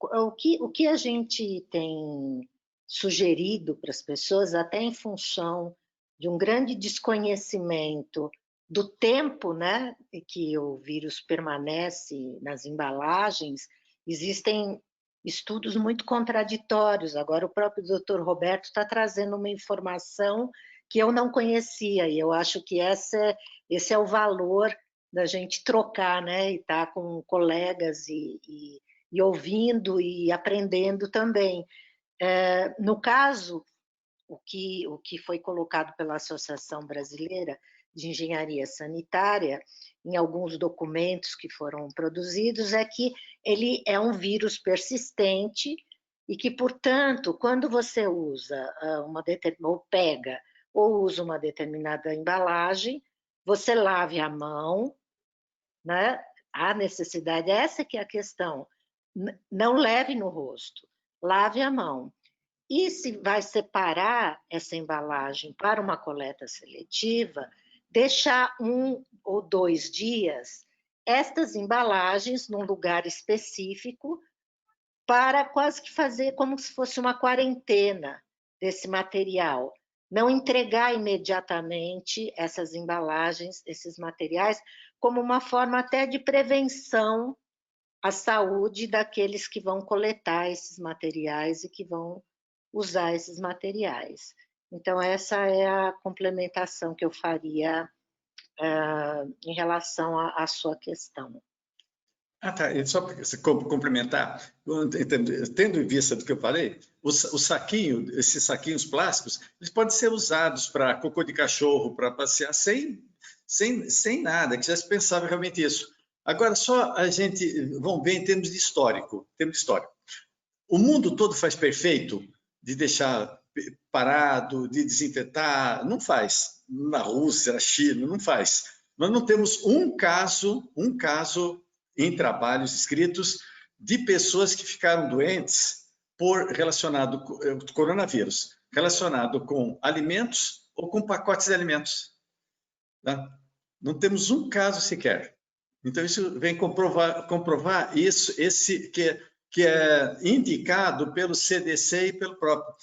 o que a gente tem sugerido para as pessoas, até em função de um grande desconhecimento do tempo, né, que o vírus permanece nas embalagens, existem estudos muito contraditórios. Agora, o próprio Dr. Roberto está trazendo uma informação que eu não conhecia, e eu acho que esse é o valor da gente trocar, né, e estar com colegas e ouvindo e aprendendo também. No caso, o que foi colocado pela Associação Brasileira de Engenharia Sanitária, em alguns documentos que foram produzidos, é que ele é um vírus persistente e que, portanto, quando você usa ou pega ou usa uma determinada embalagem, você lave a mão, né? A necessidade, essa que é a questão, não leve no rosto, lave a mão. E se vai separar essa embalagem para uma coleta seletiva, deixar 1 ou 2 dias estas embalagens num lugar específico para quase que fazer como se fosse uma quarentena desse material. Não entregar imediatamente essas embalagens, esses materiais, como uma forma até de prevenção à saúde daqueles que vão coletar esses materiais e que vão usar esses materiais. Então, essa é a complementação que eu faria em relação à sua questão. Tá. E só para complementar, tendo em vista do que eu falei, esses saquinhos plásticos, eles podem ser usados para cocô de cachorro, para passear, sem nada, que já se pensava realmente isso. Agora, só a gente, vamos ver em termos de histórico. O mundo todo faz perfeito de deixar parado de desinfetar, não faz. Na Rússia, na China, não faz. Nós não temos um caso em trabalhos escritos de pessoas que ficaram doentes relacionado com coronavírus, relacionado com alimentos ou com pacotes de alimentos. Tá? Não temos um caso sequer. Então, isso vem comprovar isso, que é indicado pelo CDC e pelo próprio.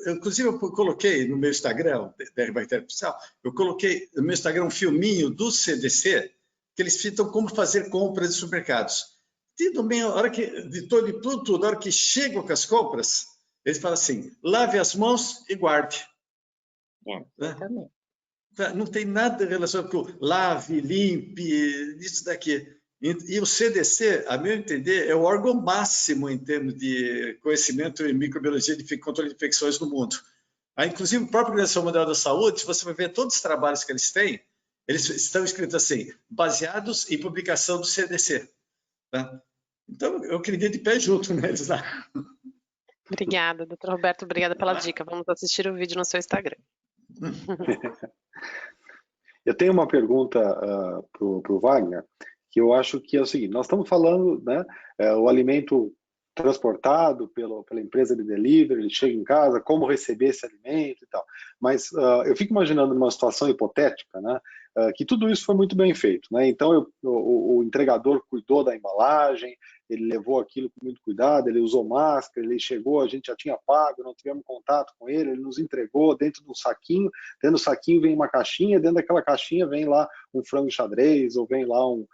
Inclusive, eu coloquei no meu Instagram, DR Bactéria Artificial, eu coloquei no meu Instagram um filminho do CDC, que eles citam como fazer compras de supermercados. A hora de tudo, a hora que chegam com as compras, eles falam assim, lave as mãos e guarde. Exatamente. Não tem nada relacionado com lave, limpe, isso daqui. E o CDC, a meu entender, é o órgão máximo em termos de conhecimento em microbiologia e controle de infecções no mundo. Inclusive, a própria Organização Mundial da Saúde, se você vai ver todos os trabalhos que eles têm, eles estão escritos assim, baseados em publicação do CDC. Tá? Então, eu acredito de pé junto neles lá. Obrigada, doutor Roberto, obrigada pela dica. Vamos assistir o vídeo no seu Instagram. Eu tenho uma pergunta para o Wagner, que eu acho que é o seguinte, nós estamos falando, né, o alimento transportado pela empresa de delivery, ele chega em casa, como receber esse alimento e tal. Mas eu fico imaginando numa situação hipotética, né, que tudo isso foi muito bem feito, né? Então o entregador cuidou da embalagem, ele levou aquilo com muito cuidado, ele usou máscara, ele chegou, a gente já tinha pago, não tivemos contato com ele, ele nos entregou dentro de um saquinho, dentro do saquinho vem uma caixinha, dentro daquela caixinha vem lá um frango xadrez, ou vem lá um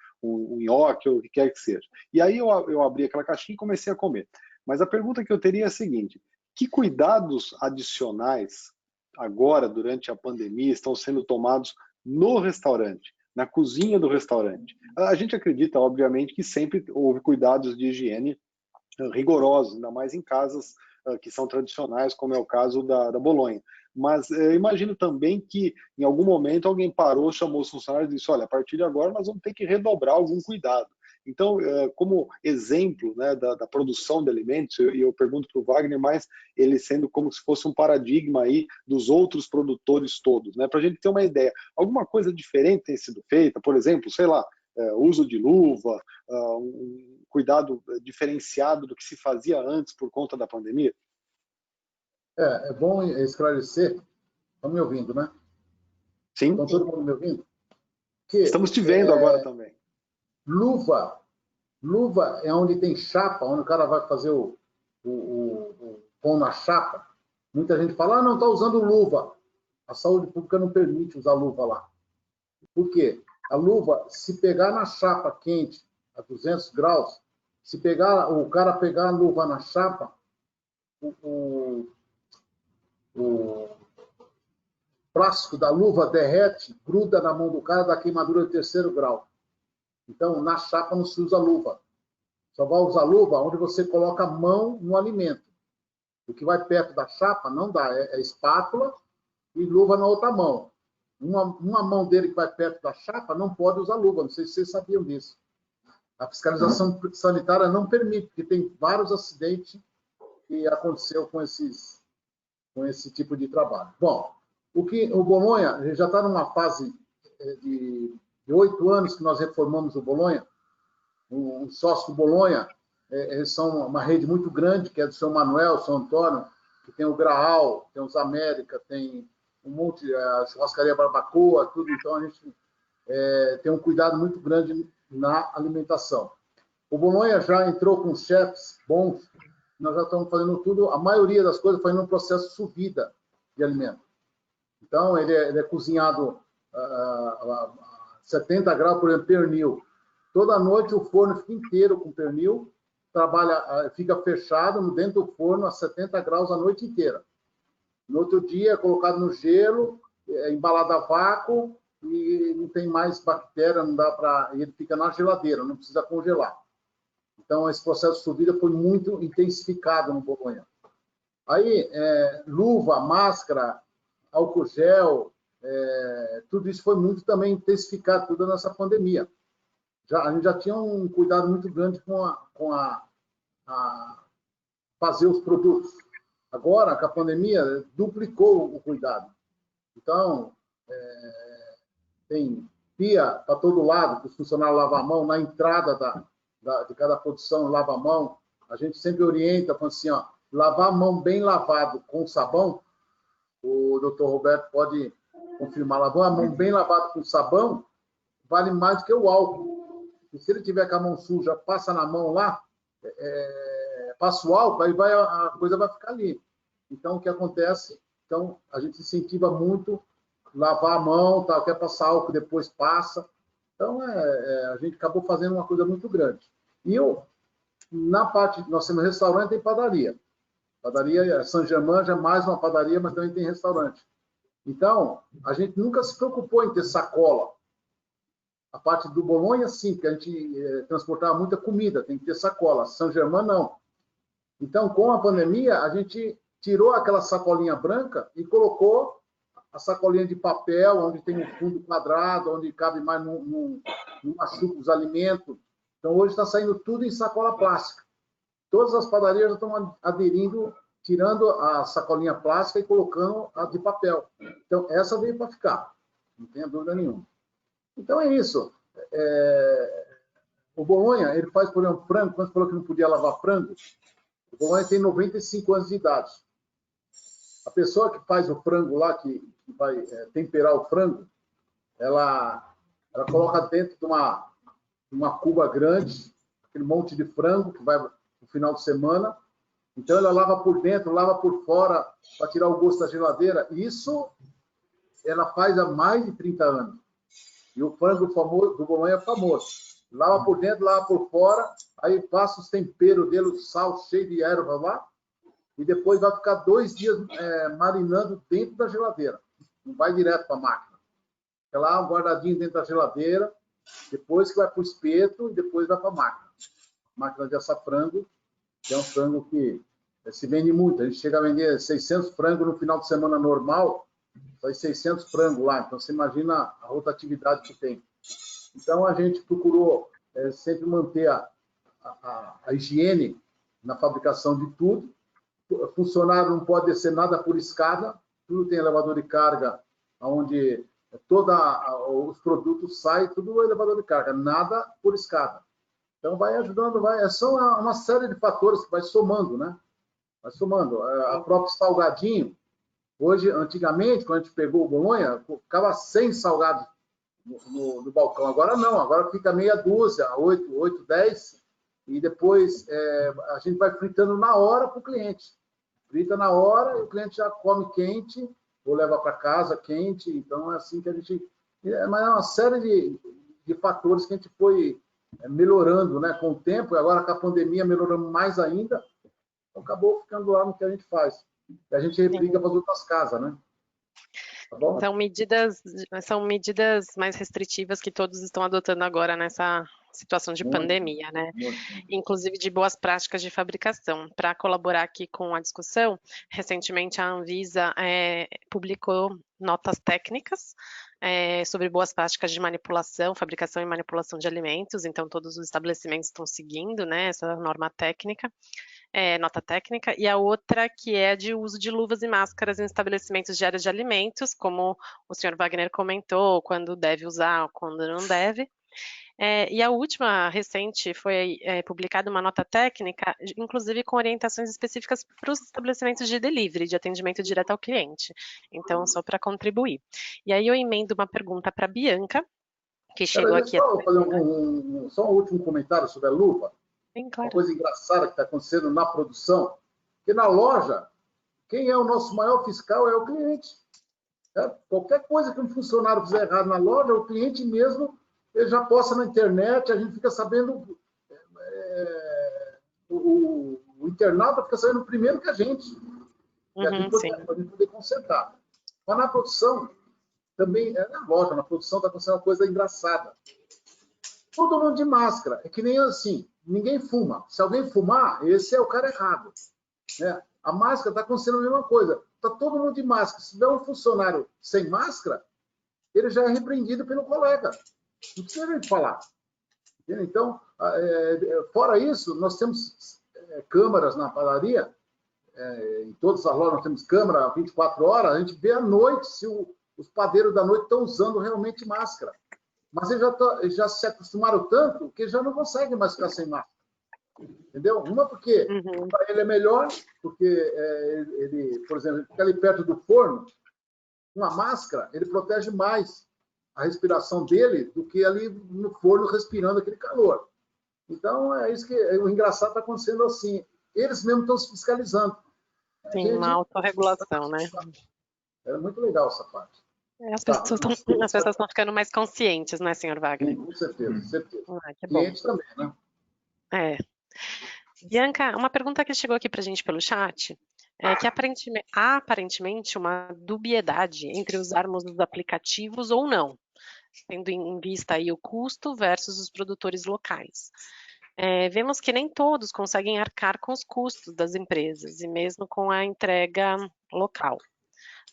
nhoque, ou o que quer que seja. E aí eu abri aquela caixinha e comecei a comer. Mas a pergunta que eu teria é a seguinte, que cuidados adicionais agora, durante a pandemia, estão sendo tomados no restaurante, na cozinha do restaurante? A gente acredita, obviamente, que sempre houve cuidados de higiene rigorosos, ainda mais em casas que são tradicionais, como é o caso da Bolonha. Mas eu imagino também que, em algum momento, alguém parou, chamou os funcionários e disse, olha, a partir de agora nós vamos ter que redobrar algum cuidado. Então, como exemplo, né, da produção de alimentos, eu pergunto para o Wagner, mas ele sendo como se fosse um paradigma aí dos outros produtores todos, né, para a gente ter uma ideia. Alguma coisa diferente tem sido feita? Por exemplo, sei lá, uso de luva, um cuidado diferenciado do que se fazia antes por conta da pandemia? É bom esclarecer. Estão me ouvindo, né? Sim. Estão todo mundo me ouvindo? Estamos te vendo agora também. Luva é onde tem chapa, onde o cara vai fazer o pão na chapa. Muita gente fala, não está usando luva. A saúde pública não permite usar luva lá. Por quê? A luva, se pegar na chapa quente, a 200 graus, se o cara pegar a luva na chapa, o plástico da luva derrete, gruda na mão do cara, dá queimadura de 3º grau. Então, na chapa não se usa luva. Só vai usar luva onde você coloca a mão no alimento. O que vai perto da chapa não dá, é espátula e luva na outra mão. Uma mão dele que vai perto da chapa não pode usar luva, não sei se vocês sabiam disso. A fiscalização sanitária não permite, porque tem vários acidentes que aconteceu com esse tipo de trabalho. Bom, o Bolonha já está numa fase de 8 anos que nós reformamos o Bolonha. O sócio do Bolonha, eles são uma rede muito grande, que é do São Manuel, São Antônio, que tem o Graal, tem os América, tem um monte, a churrascaria Barbacoa, tudo. Então, a gente tem um cuidado muito grande na alimentação. O Bolonha já entrou com chefes bons, nós já estamos fazendo tudo, a maioria das coisas foi no processo de subida de alimento. Então, ele é cozinhado a 70 graus por pernil. Toda noite o forno fica inteiro com pernil, fica fechado dentro do forno a 70 graus a noite inteira. No outro dia é colocado no gelo, embalado a vácuo e não tem mais bactéria, não dá para, ele fica na geladeira, não precisa congelar. Então esse processo de subida foi muito intensificado no Bolonha. Aí luva, máscara, álcool gel, tudo isso foi muito também intensificado tudo nessa pandemia. A gente já tinha um cuidado muito grande com fazer os produtos. Agora, com a pandemia, duplicou o cuidado. Então, tem pia para todo lado, para os funcionários lavar a mão, na entrada de cada produção, lava a mão. A gente sempre orienta, falando assim, ó, lavar a mão bem lavado com sabão, o doutor Roberto pode confirmar, lavar a mão bem lavado com sabão vale mais do que o álcool. E se ele tiver com a mão suja, passa na mão lá, passa o álcool, aí a coisa vai ficar ali. Então, o que acontece? Então, a gente incentiva muito lavar a mão, tá? Quer passar álcool, depois passa. Então, a gente acabou fazendo uma coisa muito grande. E na parte, nós temos restaurante e padaria. Padaria Saint-Germain já é mais uma padaria, mas também tem restaurante. Então, a gente nunca se preocupou em ter sacola. A parte do Bolonha, sim, porque a gente transportava muita comida, tem que ter sacola. Saint-Germain, não. Então, com a pandemia, a gente tirou aquela sacolinha branca e colocou a sacolinha de papel, onde tem um fundo quadrado, onde cabe mais no machuca os alimentos. Então, hoje está saindo tudo em sacola plástica. Todas as padarias já estão aderindo, tirando a sacolinha plástica e colocando a de papel. Então, essa veio para ficar, não tenha dúvida nenhuma. Então, é isso. O Bolonha, ele faz, por exemplo, frango. Quando você falou que não podia lavar frango, o Bolonha tem 95 anos de idade. A pessoa que faz o frango lá, que vai temperar o frango, ela coloca dentro de uma cuba grande, aquele monte de frango que vai no final de semana. Então, ela lava por dentro, lava por fora, para tirar o gosto da geladeira. Isso ela faz há mais de 30 anos. E o frango famoso, do Bolonha é famoso. Lava por dentro, lava por fora, aí passa os temperos dele, o sal cheio de erva lá, e depois vai ficar 2 dias marinando dentro da geladeira. Não vai direto para a máquina. Fica lá guardadinho dentro da geladeira, depois que vai para o espeto e depois vai para a máquina. Máquina de assar frango, que é um frango que se vende muito. A gente chega a vender 600 frangos no final de semana normal, faz 600 frangos lá. Então, você imagina a rotatividade que tem. Então, a gente procurou sempre manter a higiene na fabricação de tudo. O funcionário não pode descer nada por escada, tudo tem elevador de carga, onde todos os produtos saem, tudo é elevador de carga, nada por escada. Então, vai ajudando, é só uma série de fatores que vai somando, né? Vai somando. A própria salgadinho, hoje, antigamente, quando a gente pegou o Bolonha, ficava 100 salgados no balcão. Agora não, agora fica meia dúzia, 8, 10, e depois a gente vai fritando na hora para o cliente. Frita na hora e o cliente já come quente, ou leva para casa quente. Então, é assim que a gente... Mas é uma série de fatores que a gente foi melhorando, né, com o tempo, e agora com a pandemia melhoramos mais ainda, então acabou ficando lá no que a gente faz. E a gente replica para as outras casas, né? Tá bom? São medidas mais restritivas que todos estão adotando agora nessa situação de pandemia, né? Inclusive de boas práticas de fabricação. Para colaborar aqui com a discussão, recentemente a Anvisa publicou notas técnicas sobre boas práticas de manipulação, fabricação e manipulação de alimentos. Então, todos os estabelecimentos estão seguindo, né, essa norma técnica. Nota técnica, e a outra que é de uso de luvas e máscaras em estabelecimentos de área de alimentos, como o senhor Wagner comentou, quando deve usar, quando não deve. E a última, recente, foi publicada uma nota técnica, inclusive com orientações específicas para os estabelecimentos de delivery, de atendimento direto ao cliente. Então, só para contribuir. E aí eu emendo uma pergunta para a Bianca, que chegou aqui. Só fazer só um último comentário sobre a luva. Bem claro. Uma coisa engraçada que está acontecendo na produção, que na loja, quem é o nosso maior fiscal é o cliente. Qualquer coisa que um funcionário fizer errado na loja, o cliente mesmo, ele já posta na internet, a gente fica sabendo, o internauta fica sabendo primeiro que a gente. E a gente poder consertar. Mas na produção, também, na loja, na produção está acontecendo uma coisa engraçada. Todo mundo de máscara, é que nem assim, ninguém fuma. Se alguém fumar, esse é o cara errado. Né? A máscara está acontecendo a mesma coisa. Está todo mundo de máscara. Se tiver um funcionário sem máscara, ele já é repreendido pelo colega. Não precisa nem falar. Então, fora isso, nós temos câmaras na padaria em todas as lojas nós temos câmera 24 horas, a gente vê à noite se os padeiros da noite estão usando realmente máscara. Mas eles já se acostumaram tanto que já não conseguem mais ficar sem máscara. Entendeu? Uma porque para ele é melhor, porque ele, por exemplo, fica ali perto do forno, uma máscara, ele protege mais a respiração dele do que ali no forno respirando aquele calor. Então, é isso que o engraçado está acontecendo assim. Eles mesmos estão se fiscalizando. Sim, uma autorregulação, né? É muito legal essa parte. As pessoas estão ficando mais conscientes, né, senhor Wagner? Com certeza, certeza. Que bom. Clientes também, né? Bianca, uma pergunta que chegou aqui para a gente pelo chat é que há aparentemente uma dubiedade entre usarmos os aplicativos ou não, tendo em vista aí o custo versus os produtores locais. Vemos que nem todos conseguem arcar com os custos das empresas e mesmo com a entrega local.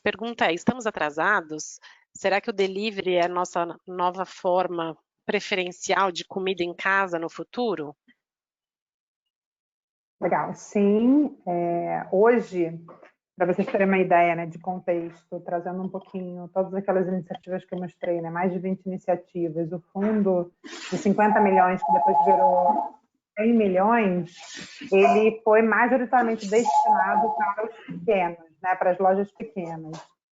Pergunta é, estamos atrasados? Será que o delivery é a nossa nova forma preferencial de comida em casa no futuro? Legal, sim. Hoje, para vocês terem uma ideia, né, de contexto, trazendo um pouquinho todas aquelas iniciativas que eu mostrei, né, mais de 20 iniciativas, o fundo de 50 milhões, que depois virou 100 milhões, ele foi majoritariamente destinado para os pequenos, né, para as lojas pequenas.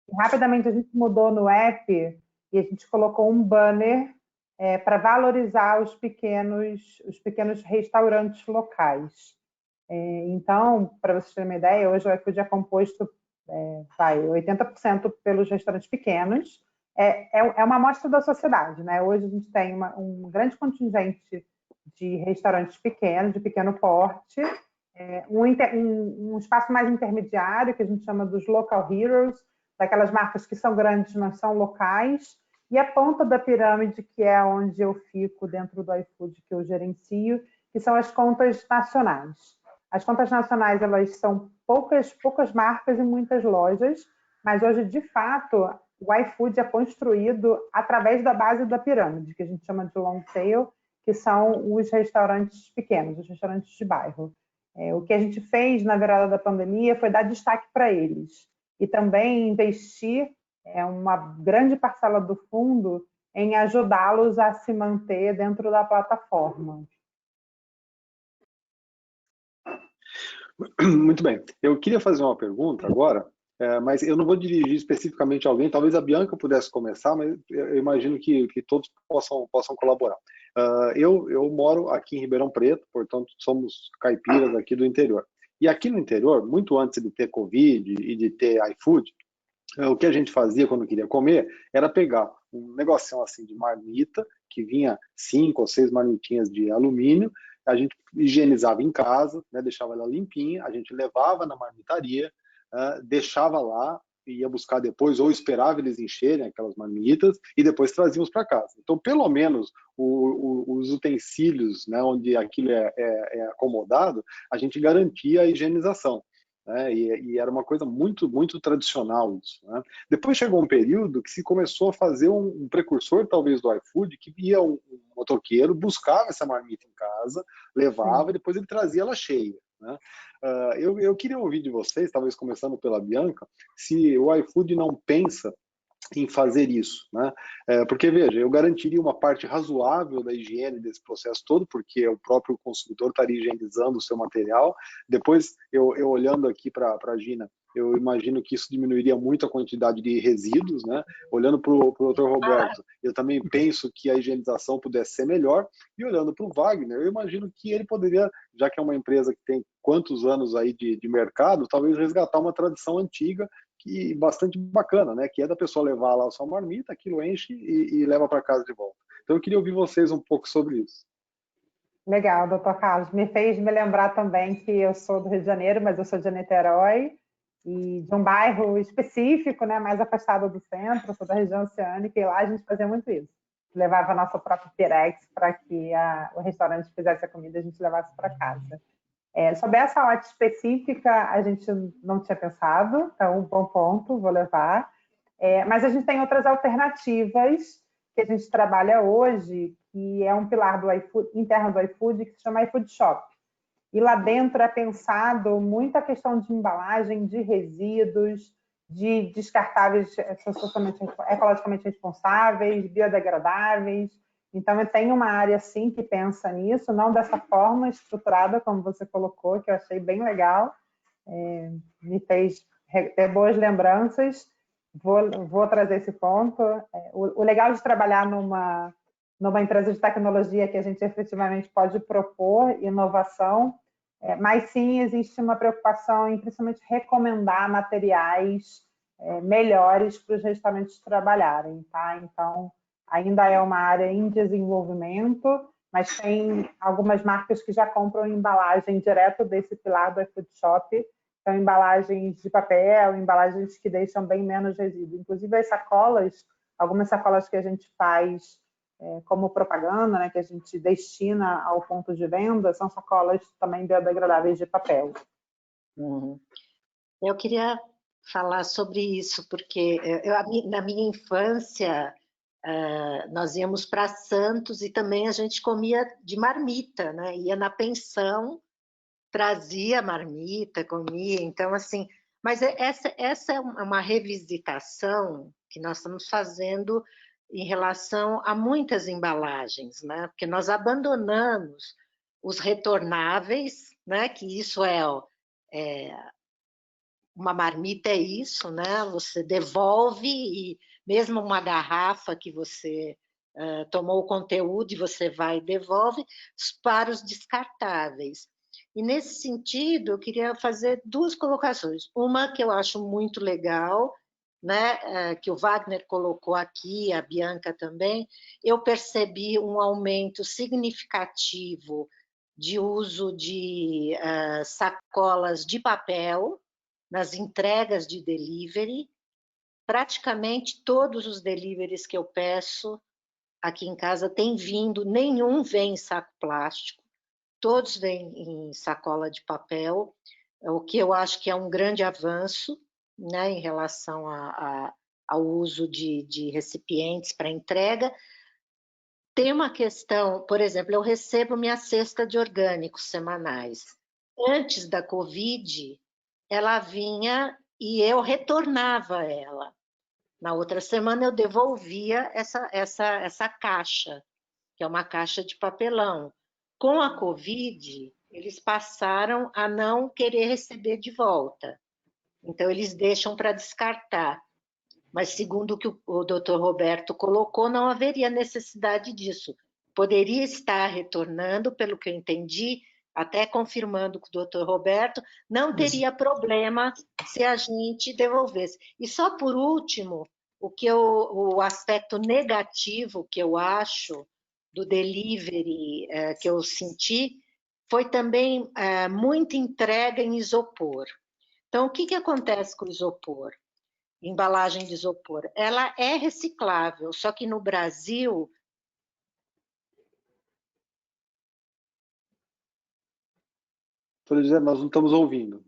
E rapidamente a gente mudou no app e a gente colocou um banner para valorizar os pequenos restaurantes locais. Então, para vocês terem uma ideia, hoje o iFood é composto 80% pelos restaurantes pequenos. É uma amostra da sociedade, né? Hoje a gente tem um grande contingente de restaurantes pequenos, de pequeno porte, um espaço mais intermediário, que a gente chama dos local heroes, daquelas marcas que são grandes, mas são locais, e a ponta da pirâmide, que é onde eu fico dentro do iFood, que eu gerencio, que são as contas nacionais. As contas nacionais, elas são poucas marcas e muitas lojas, mas hoje, de fato, o iFood é construído através da base da pirâmide, que a gente chama de long tail, que são os restaurantes pequenos, os restaurantes de bairro. O que a gente fez na virada da pandemia foi dar destaque para eles e também investir uma grande parcela do fundo em ajudá-los a se manter dentro da plataforma. Muito bem. Eu queria fazer uma pergunta agora, mas eu não vou dirigir especificamente a alguém. Talvez a Bianca pudesse começar, mas eu imagino que todos possam colaborar. Eu moro aqui em Ribeirão Preto, portanto, somos caipiras aqui do interior. E aqui no interior, muito antes de ter Covid e de ter iFood, o que a gente fazia quando queria comer era pegar um negocinho assim de marmita, que vinha 5 ou 6 marmitinhas de alumínio, a gente higienizava em casa, né, deixava ela limpinha, a gente levava na marmitaria, deixava lá, ia buscar depois, ou esperava eles encherem aquelas marmitas, e depois trazíamos para casa. Então, pelo menos, os utensílios, né, onde aquilo é acomodado, a gente garantia a higienização. E era uma coisa muito, muito tradicional isso, né? Depois chegou um período que se começou a fazer um precursor, talvez, do iFood, que ia um motoqueiro, buscava essa marmita em casa, levava e depois ele trazia ela cheia, né? Eu queria ouvir de vocês, talvez começando pela Bianca, se o iFood não pensa em fazer isso, né? Porque, veja, eu garantiria uma parte razoável da higiene desse processo todo, porque o próprio consumidor estaria higienizando o seu material. Depois, eu olhando aqui para a Gina, eu imagino que isso diminuiria muito a quantidade de resíduos, né? Olhando para o Dr. Roberto, eu também penso que a higienização pudesse ser melhor. E olhando para o Wagner, eu imagino que ele poderia, já que é uma empresa que tem quantos anos aí de mercado, talvez resgatar uma tradição antiga que bastante bacana, né? Que é da pessoa levar lá a sua marmita, aquilo enche e leva para casa de volta. Então eu queria ouvir vocês um pouco sobre isso. Legal, doutor Carlos. Me fez me lembrar também que eu sou do Rio de Janeiro, mas eu sou de Niterói, e de um bairro específico, né, mais afastado do centro, sou da região oceânica, e lá a gente fazia muito isso. Levava a nossa própria Pirex para que o restaurante fizesse a comida e a gente levasse para casa. Sobre essa ótica específica, a gente não tinha pensado, então um bom ponto, vou levar. Mas a gente tem outras alternativas que a gente trabalha hoje, que é um pilar do iFood, interno do iFood, que se chama iFood Shop. e lá dentro é pensado muita questão de embalagem, de resíduos, de descartáveis ecologicamente responsáveis, biodegradáveis. Então, eu tenho uma área, sim, que pensa nisso, não dessa forma estruturada, como você colocou, que eu achei bem legal, me fez ter boas lembranças. Vou trazer esse ponto. O legal de trabalhar numa empresa de tecnologia que a gente efetivamente pode propor inovação, mas sim existe uma preocupação em principalmente recomendar materiais melhores para os restaurantes trabalharem, tá? Então, ainda é uma área em desenvolvimento, mas tem algumas marcas que já compram embalagem direto desse pilar do iFood Shop. São embalagens de papel, embalagens que deixam bem menos resíduo. Inclusive as sacolas, algumas sacolas que a gente faz como propaganda, né, que a gente destina ao ponto de venda, são sacolas também biodegradáveis de papel. Eu queria falar sobre isso, porque na minha infância, nós íamos para Santos e também a gente comia de marmita, né? Ia na pensão, trazia marmita, comia, então assim, mas essa é uma revisitação que nós estamos fazendo em relação a muitas embalagens, né? Porque nós abandonamos os retornáveis, né? Que isso uma marmita é isso, né? Você devolve e mesmo uma garrafa que você tomou o conteúdo e você vai e devolve para os descartáveis. E nesse sentido, eu queria fazer duas colocações. Uma que eu acho muito legal, né, que o Wagner colocou aqui, a Bianca também, eu percebi um aumento significativo de uso de sacolas de papel nas entregas de delivery. Praticamente todos os deliveries que eu peço aqui em casa têm vindo, nenhum vem em saco plástico, todos vêm em sacola de papel, o que eu acho que é um grande avanço, né, em relação ao uso de recipientes para entrega. Tem uma questão, por exemplo, eu recebo minha cesta de orgânicos semanais. Antes da Covid, ela vinha e eu retornava ela. Na outra semana eu devolvia essa caixa, que é uma caixa de papelão. Com a Covid, eles passaram a não querer receber de volta. Então, eles deixam para descartar. Mas, segundo o que o Dr. Roberto colocou, não haveria necessidade disso. Poderia estar retornando, pelo que eu entendi, até confirmando com o Dr. Roberto, não teria problema se a gente devolvesse. E só por último, o aspecto negativo que eu acho do delivery que eu senti foi também muita entrega em isopor. Então, o que acontece com o isopor? Embalagem de isopor. Ela é reciclável, só que no Brasil... Doutora Gisele, nós não estamos ouvindo.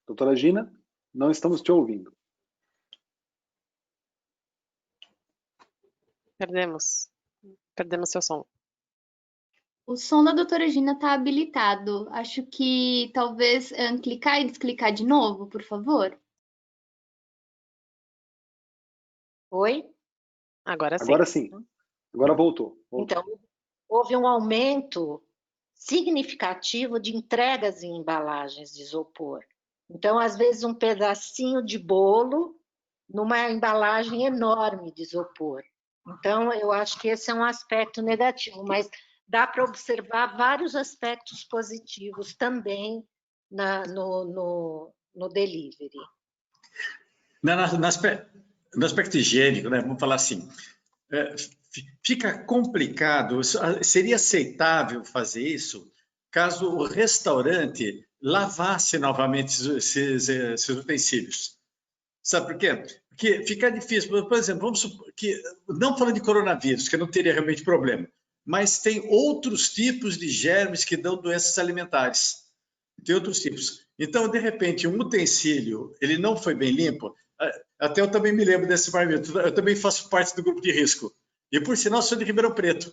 Doutora Gina, não estamos te ouvindo. Perdemos seu som. O som da doutora Gina está habilitado. Acho que talvez clicar e desclicar de novo, por favor. Oi? Agora sim. Agora sim. Agora voltou. Então, houve um aumento significativo de entregas em embalagens de isopor. Então, às vezes, um pedacinho de bolo numa embalagem enorme de isopor. Então, eu acho que esse é um aspecto negativo, mas dá para observar vários aspectos positivos também no delivery. No aspecto higiênico, né, vamos falar assim, fica complicado, seria aceitável fazer isso caso o restaurante lavasse novamente esses utensílios. Sabe por quê? Porque fica difícil. Por exemplo, vamos supor que, não falando de coronavírus, que não teria realmente problema, mas tem outros tipos de germes que dão doenças alimentares. Tem outros tipos. Então, de repente, um utensílio, ele não foi bem limpo, até eu também me lembro desse marmito, eu também faço parte do grupo de risco. E, por sinal, sou de Ribeirão Preto.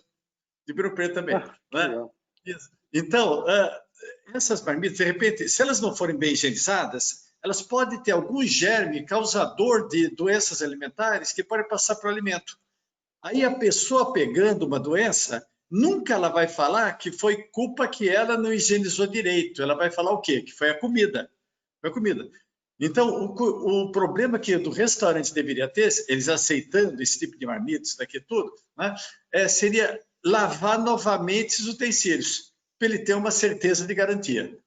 De Ribeirão Preto também. Ah, né? legal. Então, essas marmitas, de repente, se elas não forem bem higienizadas, elas podem ter algum germe causador de doenças alimentares que pode passar para o alimento. Aí a pessoa pegando uma doença, nunca ela vai falar que foi culpa que ela não higienizou direito. Ela vai falar o quê? Que foi a comida. Foi a comida. Então, o problema que do restaurante deveria ter, eles aceitando esse tipo de marmita, isso daqui tudo, né, seria lavar novamente os utensílios, para ele ter uma certeza de garantia.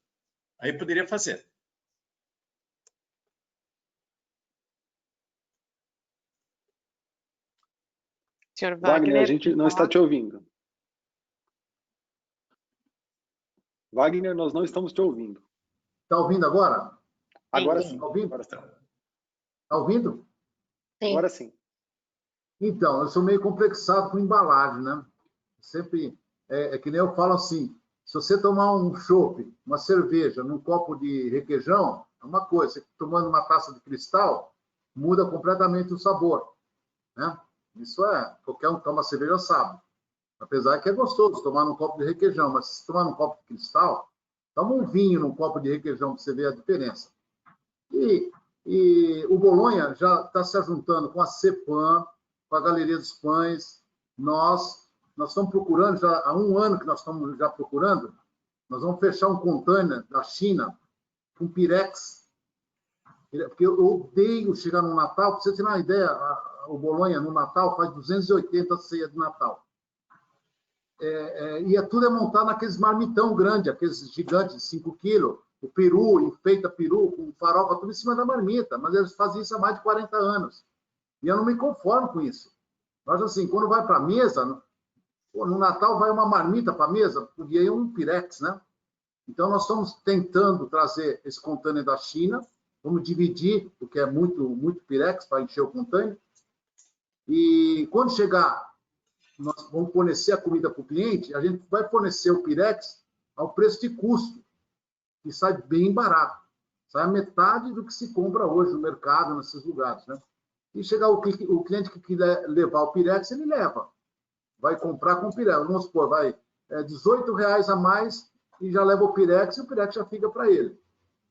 Aí poderia fazer. Senhor Wagner, a gente não está te ouvindo. Wagner, nós não estamos te ouvindo. Está ouvindo agora? Agora sim. Está ouvindo? Agora sim. Tá ouvindo? Sim. Agora sim. Então, eu sou meio complexado com embalagem, né? Sempre, é que nem eu falo assim, se você tomar um chopp, uma cerveja, num copo de requeijão, é uma coisa. Você tomando uma taça de cristal, muda completamente o sabor, né? Isso qualquer um que toma cerveja sabe. Apesar que é gostoso tomar num copo de requeijão, mas se tomar num copo de cristal, toma um vinho num copo de requeijão para você ver a diferença. E o Bolonha já está se juntando com a CEPAM, com a Galeria dos Pães. Nós estamos procurando, já há um ano que nós estamos já procurando, nós vamos fechar um container da China com Pirex, porque eu odeio chegar no Natal. Para você ter uma ideia, o Bolonha no Natal faz 280 ceias de Natal. E tudo é montado naqueles marmitão grande, aqueles gigantes de 5 quilos, o peru, enfeita peru, com farofa, tudo em cima da marmita, mas eles fazem isso há mais de 40 anos. E eu não me conformo com isso. Mas assim, quando vai para a mesa, no Natal vai uma marmita para a mesa, e aí um Pirex, né? Então nós estamos tentando trazer esse container da China, vamos dividir, porque é muito Pirex para encher o container, e quando chegar, nós vamos fornecer a comida para o cliente, a gente vai fornecer o Pirex ao preço de custo, que sai bem barato. Sai a metade do que se compra hoje no mercado, nesses lugares, né? E chegar o cliente que quiser levar o Pirex, ele leva. Vai comprar com o Pirex. Vamos supor, vai R$18 a mais e já leva o Pirex e o Pirex já fica para ele.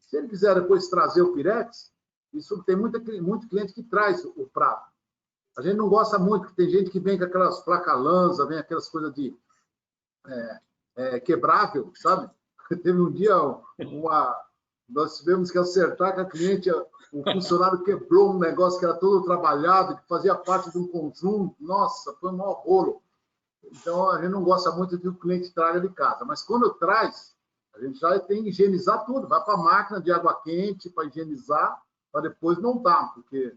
Se ele quiser depois trazer o Pirex, isso tem muito cliente que traz o prato. A gente não gosta muito, porque tem gente que vem com aquelas placa-lança, vem aquelas coisas de quebrável, sabe? Teve um dia, nós tivemos que acertar com a cliente, o funcionário quebrou um negócio que era todo trabalhado, que fazia parte de um conjunto. Nossa, foi um maior rolo. Então, a gente não gosta muito de que o cliente traga de casa. Mas quando traz, a gente já tem que higienizar tudo. Vai para a máquina de água quente para higienizar, para depois montar, porque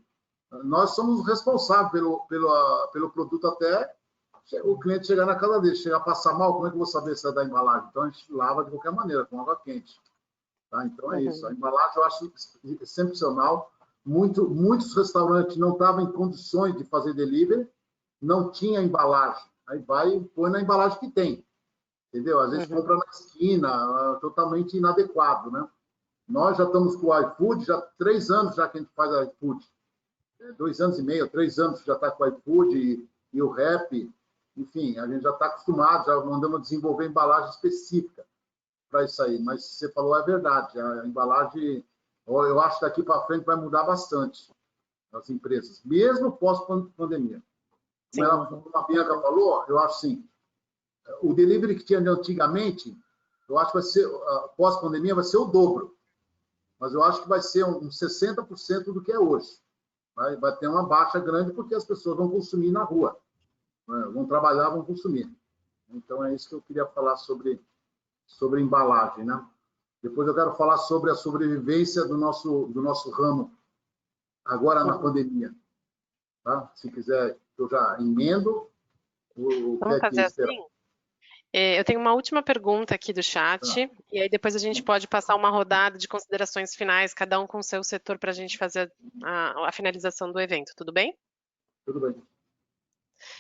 nós somos responsáveis pelo produto até o cliente chegar na casa dele. Chegar a passar mal, como é que eu vou saber se é da embalagem? Então, a gente lava de qualquer maneira, com água quente. Tá? Então, é isso. A embalagem eu acho excepcional. Muitos restaurantes não estavam em condições de fazer delivery, não tinha embalagem. Aí vai e põe na embalagem que tem. Entendeu? Às vezes compra na esquina, totalmente inadequado, né? Nós já estamos com o iFood, já 3 anos já que a gente faz iFood. 2 anos e meio, 3 anos já está com o iFood e o Rap. Enfim, a gente já está acostumado, já mandamos desenvolver embalagem específica para isso aí. Mas você falou, é verdade. A embalagem, eu acho que daqui para frente vai mudar bastante as empresas, mesmo pós-pandemia. Como a Bianca falou, eu acho assim, o delivery que tinha antigamente, eu acho que vai ser, pós-pandemia, vai ser o dobro. Mas eu acho que vai ser uns 60% do que é hoje. Vai ter uma baixa grande porque as pessoas vão consumir na rua. Vão trabalhar, vão consumir. Então, é isso que eu queria falar sobre embalagem, né? Depois eu quero falar sobre a sobrevivência do nosso ramo agora na pandemia. Tá? Se quiser, eu já emendo. Vamos fazer assim? Eu tenho uma última pergunta aqui do chat, e aí depois a gente pode passar uma rodada de considerações finais, cada um com o seu setor, para a gente fazer a finalização do evento. Tudo bem? Tudo bem.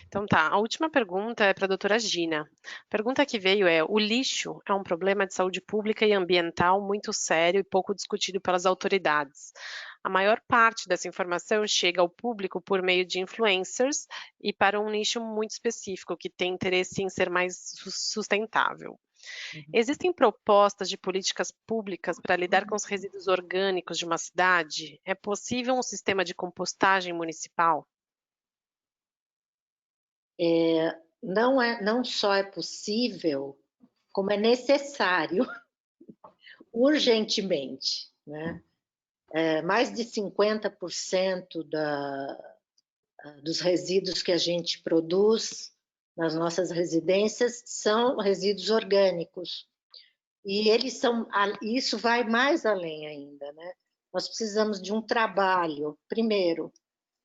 Então tá, a última pergunta é para a doutora Gina. A pergunta que veio é: o lixo é um problema de saúde pública e ambiental muito sério e pouco discutido pelas autoridades. A maior parte dessa informação chega ao público por meio de influencers e para um nicho muito específico, que tem interesse em ser mais sustentável. Existem propostas de políticas públicas para lidar com os resíduos orgânicos de uma cidade? É possível um sistema de compostagem municipal? Não só é possível, como é necessário, urgentemente, né? Mais de 50% dos resíduos que a gente produz nas nossas residências são resíduos orgânicos. E isso vai mais além ainda, né? Nós precisamos de um trabalho, primeiro,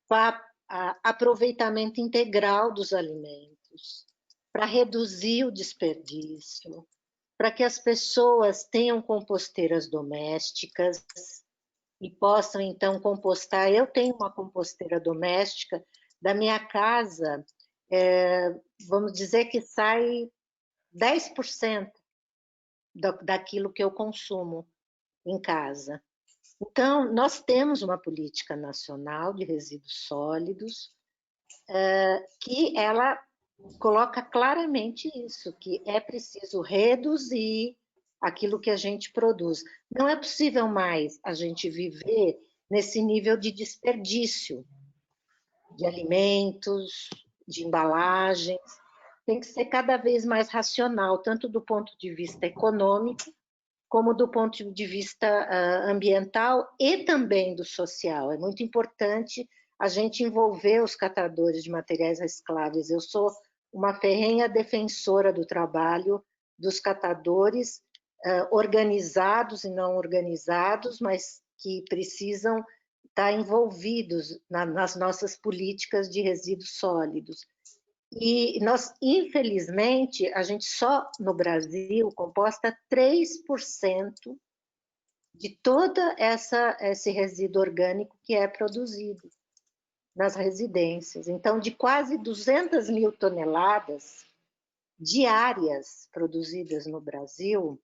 para aproveitamento integral dos alimentos, para reduzir o desperdício, para que as pessoas tenham composteiras domésticas e possam, então, compostar. Eu tenho uma composteira doméstica da minha casa, vamos dizer que sai 10% daquilo que eu consumo em casa. Então, nós temos uma política nacional de resíduos sólidos que ela coloca claramente isso, que é preciso reduzir aquilo que a gente produz. Não é possível mais a gente viver nesse nível de desperdício de alimentos, de embalagens. Tem que ser cada vez mais racional, tanto do ponto de vista econômico, como do ponto de vista ambiental e também do social. É muito importante a gente envolver os catadores de materiais recicláveis. Eu sou uma ferrenha defensora do trabalho dos catadores, organizados e não organizados, mas que precisam estar envolvidos nas nossas políticas de resíduos sólidos. E nós, infelizmente, a gente só no Brasil composta 3% de todo esse resíduo orgânico que é produzido nas residências. Então, de quase 200 mil toneladas diárias produzidas no Brasil,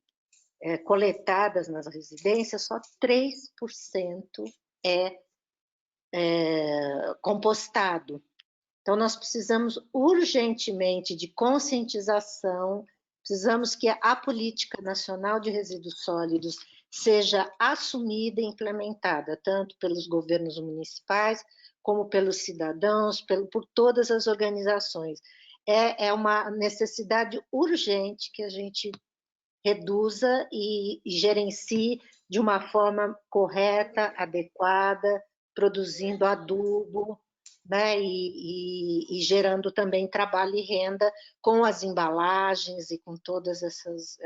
coletadas nas residências, só 3% é compostado. Então, nós precisamos urgentemente de conscientização, precisamos que a política nacional de resíduos sólidos seja assumida e implementada, tanto pelos governos municipais, como pelos cidadãos, por todas as organizações. É uma necessidade urgente que a gente reduza e gerencie de uma forma correta, adequada, produzindo adubo, né, e gerando também trabalho e renda com as embalagens e com todas essas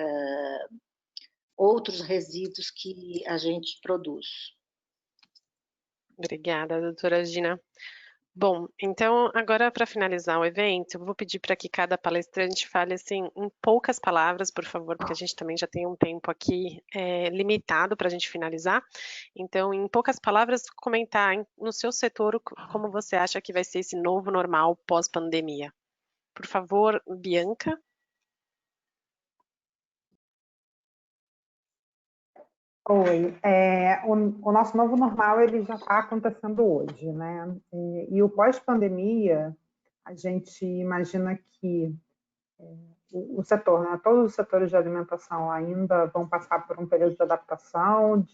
outros resíduos que a gente produz. Obrigada, doutora Gina. Bom, então agora para finalizar o evento, eu vou pedir para que cada palestrante fale assim em poucas palavras, por favor, porque a gente também já tem um tempo aqui limitado para a gente finalizar. Então, em poucas palavras, comentar no seu setor como você acha que vai ser esse novo normal pós-pandemia. Por favor, Bianca. Oi, o nosso novo normal ele já está acontecendo hoje, né? E o pós-pandemia, a gente imagina que o setor, né, todos os setores de alimentação ainda vão passar por um período de adaptação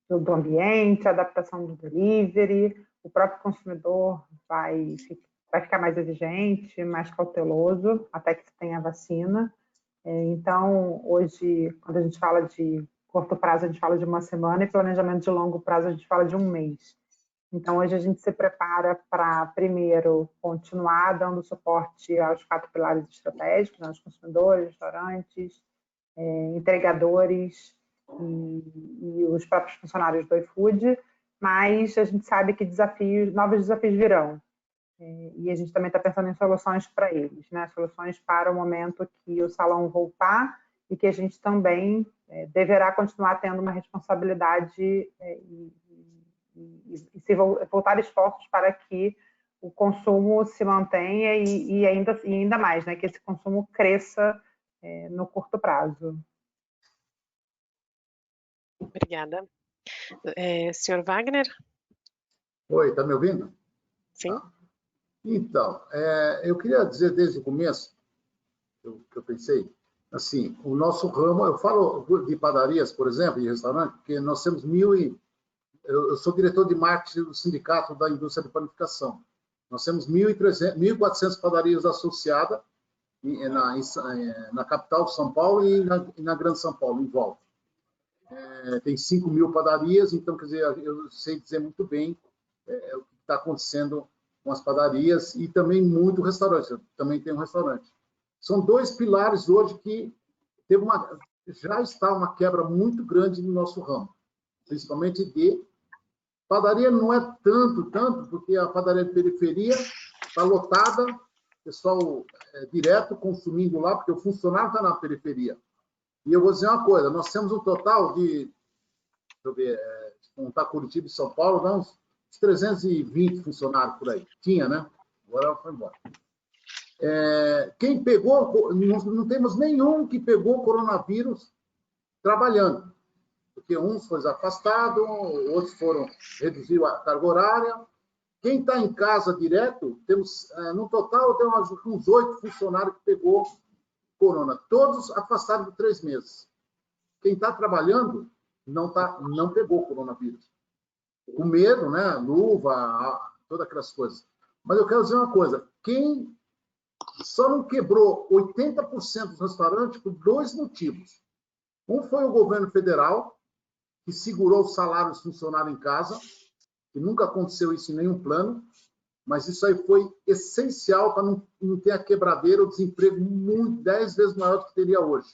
do ambiente, adaptação do delivery, o próprio consumidor vai ficar mais exigente, mais cauteloso, até que se tenha vacina. Então, hoje, quando a gente fala de curto prazo, a gente fala de uma semana, e planejamento de longo prazo, a gente fala de um mês. Então, hoje a gente se prepara para, primeiro, continuar dando suporte aos 4 pilares estratégicos, né, aos consumidores, restaurantes, entregadores e os próprios funcionários do iFood, mas a gente sabe que novos desafios virão. E a gente também está pensando em soluções para eles, né? Soluções para o momento que o salão voltar e que a gente também deverá continuar tendo uma responsabilidade e se voltar esforços para que o consumo se mantenha e ainda mais, né? Que esse consumo cresça no curto prazo. Obrigada. Senhor Wagner? Oi, está me ouvindo? Sim. Então, eu queria dizer desde o começo, que eu pensei, assim, o nosso ramo, eu falo de padarias, por exemplo, e restaurante, porque nós temos eu sou diretor de marketing do Sindicato da Indústria de Panificação. Nós temos 1.400 padarias associadas na capital de São Paulo e na Grande São Paulo, em volta. Tem 5.000 padarias, então, quer dizer, eu sei dizer muito bem o que está acontecendo com as padarias e também muito restaurante. Eu também tenho um restaurante. São dois pilares hoje que já está uma quebra muito grande no nosso ramo, principalmente de padaria. Não é tanto, porque a padaria de periferia está lotada, pessoal direto consumindo lá, porque o funcionário está na periferia. E eu vou dizer uma coisa, nós temos um total de, deixa eu ver, contar Curitiba e São Paulo, dá uns 320 funcionários por aí. Tinha, né? Agora foi embora. Quem pegou, não temos nenhum que pegou coronavírus trabalhando, porque uns foram afastados, outros foram reduzir a carga horária. Quem está em casa direto, temos, no total, tem uns 8 funcionários que pegou corona, todos afastados de 3 meses. Quem está trabalhando não pegou coronavírus. Com medo, né? Luva, todas aquelas coisas. Mas eu quero dizer uma coisa, quem só não quebrou 80% dos restaurantes por 2 motivos. Um foi o governo federal, que segurou o salário dos funcionários em casa, que nunca aconteceu isso em nenhum plano, mas isso aí foi essencial para não ter a quebradeira, o desemprego 10 vezes maior do que teria hoje.